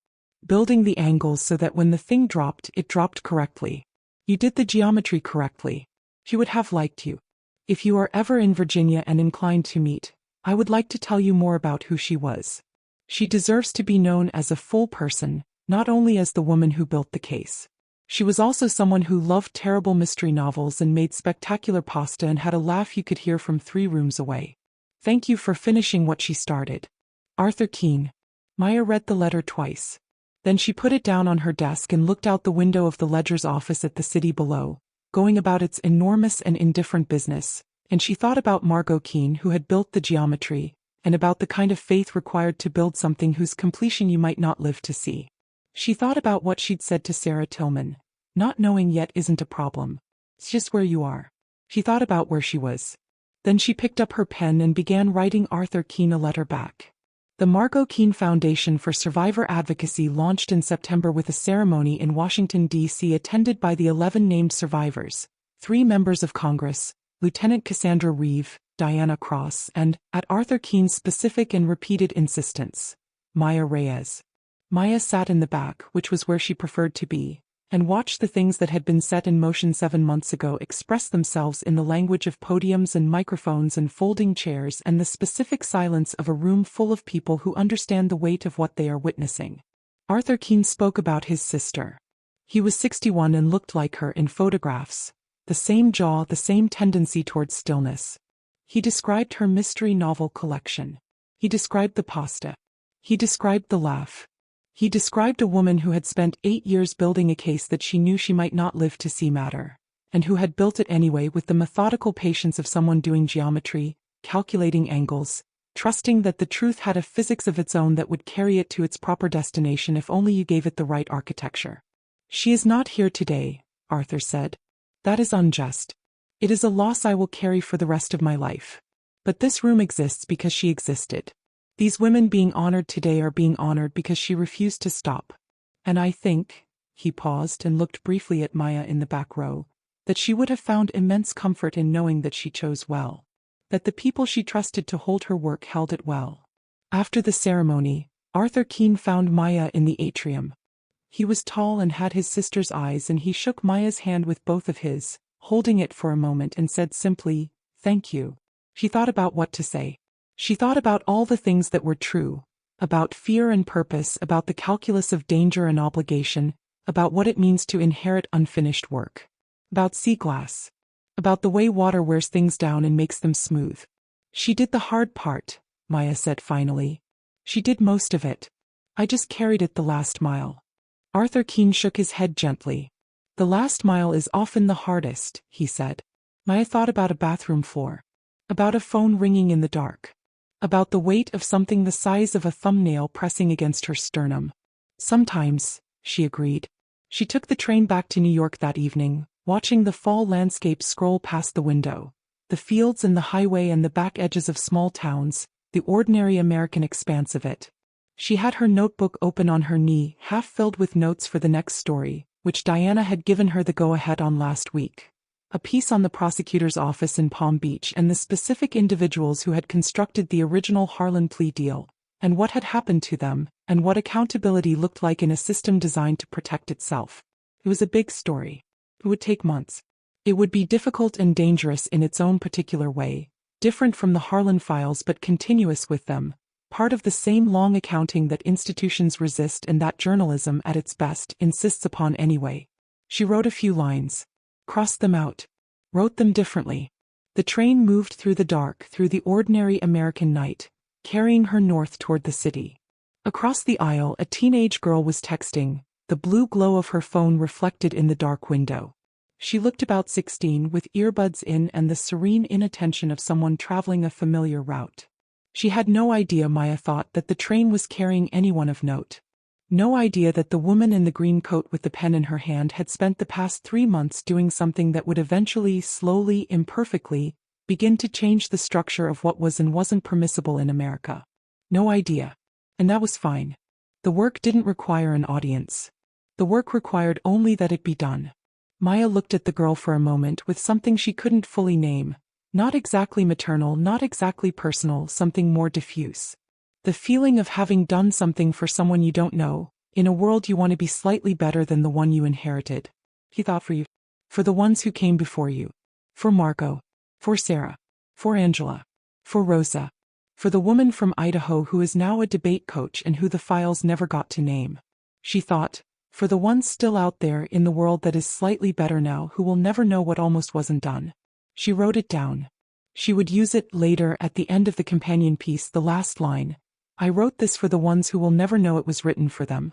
Building the angles so that when the thing dropped, it dropped correctly. You did the geometry correctly. She would have liked you. If you are ever in Virginia and inclined to meet, I would like to tell you more about who she was. She deserves to be known as a full person, not only as the woman who built the case. She was also someone who loved terrible mystery novels and made spectacular pasta and had a laugh you could hear from 3 rooms away. Thank you for finishing what she started. Arthur Keene. Maya read the letter twice. Then she put it down on her desk and looked out the window of the Ledger's office at the city below, going about its enormous and indifferent business, and she thought about Margot Keene, who had built the geometry, and about the kind of faith required to build something whose completion you might not live to see. She thought about what she'd said to Sarah Tillman, Not knowing yet isn't a problem. It's just where you are. She thought about where she was. Then she picked up her pen and began writing Arthur Keene a letter back. The Margot Keene Foundation for Survivor Advocacy launched in September with a ceremony in Washington, D.C. attended by the 11 named survivors, 3 members of Congress, Lieutenant Cassandra Reeve, Diana Cross, and, at Arthur Keene's specific and repeated insistence, Maya Reyes. Maya sat in the back, which was where she preferred to be, and watched the things that had been set in motion 7 months ago express themselves in the language of podiums and microphones and folding chairs and the specific silence of a room full of people who understand the weight of what they are witnessing. Arthur Keene spoke about his sister. He was 61 and looked like her in photographs, the same jaw, the same tendency towards stillness. He described her mystery novel collection. He described the pasta. He described the laugh. He described a woman who had spent 8 years building a case that she knew she might not live to see matter, and who had built it anyway with the methodical patience of someone doing geometry, calculating angles, trusting that the truth had a physics of its own that would carry it to its proper destination if only you gave it the right architecture. She is not here today, Arthur said. That is unjust. It is a loss I will carry for the rest of my life. But this room exists because she existed. These women being honored today are being honored because she refused to stop. And I think, he paused and looked briefly at Maya in the back row, that she would have found immense comfort in knowing that she chose well. That the people she trusted to hold her work held it well. After the ceremony, Arthur Keene found Maya in the atrium. He was tall and had his sister's eyes, and he shook Maya's hand with both of his, holding it for a moment, and said simply, "Thank you." She thought about what to say. She thought about all the things that were true, about fear and purpose, about the calculus of danger and obligation, about what it means to inherit unfinished work, about sea glass, about the way water wears things down and makes them smooth. She did the hard part, Maya said finally. She did most of it. I just carried it the last mile. Arthur Keene shook his head gently. The last mile is often the hardest, he said. Maya thought about a bathroom floor, about a phone ringing in the dark, about the weight of something the size of a thumbnail pressing against her sternum. Sometimes, she agreed. She took the train back to New York that evening, watching the fall landscape scroll past the window, the fields and the highway and the back edges of small towns, the ordinary American expanse of it. She had her notebook open on her knee, half filled with notes for the next story, which Diana had given her the go-ahead on last week. A piece on the prosecutor's office in Palm Beach and the specific individuals who had constructed the original Harlan plea deal, and what had happened to them, and what accountability looked like in a system designed to protect itself. It was a big story. It would take months. It would be difficult and dangerous in its own particular way, different from the Harlan files but continuous with them, part of the same long accounting that institutions resist and that journalism at its best insists upon anyway. She wrote a few lines. Crossed them out. Wrote them differently. The train moved through the dark, through the ordinary American night, carrying her north toward the city. Across the aisle, a teenage girl was texting, the blue glow of her phone reflected in the dark window. She looked about 16 with earbuds in and the serene inattention of someone traveling a familiar route. She had no idea, Maya thought, that the train was carrying anyone of note. No idea that the woman in the green coat with the pen in her hand had spent the past 3 months doing something that would eventually, slowly, imperfectly, begin to change the structure of what was and wasn't permissible in America. No idea. And that was fine. The work didn't require an audience. The work required only that it be done. Maya looked at the girl for a moment with something she couldn't fully name. Not exactly maternal, not exactly personal, something more diffuse. The feeling of having done something for someone you don't know, in a world you want to be slightly better than the one you inherited. He thought for you. For the ones who came before you. For Margot. For Sarah. For Angela. For Rosa. For the woman from Idaho who is now a debate coach and who the files never got to name. She thought, for the ones still out there in the world that is slightly better now who will never know what almost wasn't done. She wrote it down. She would use it later at the end of the companion piece, the last line. I wrote this for the ones who will never know it was written for them.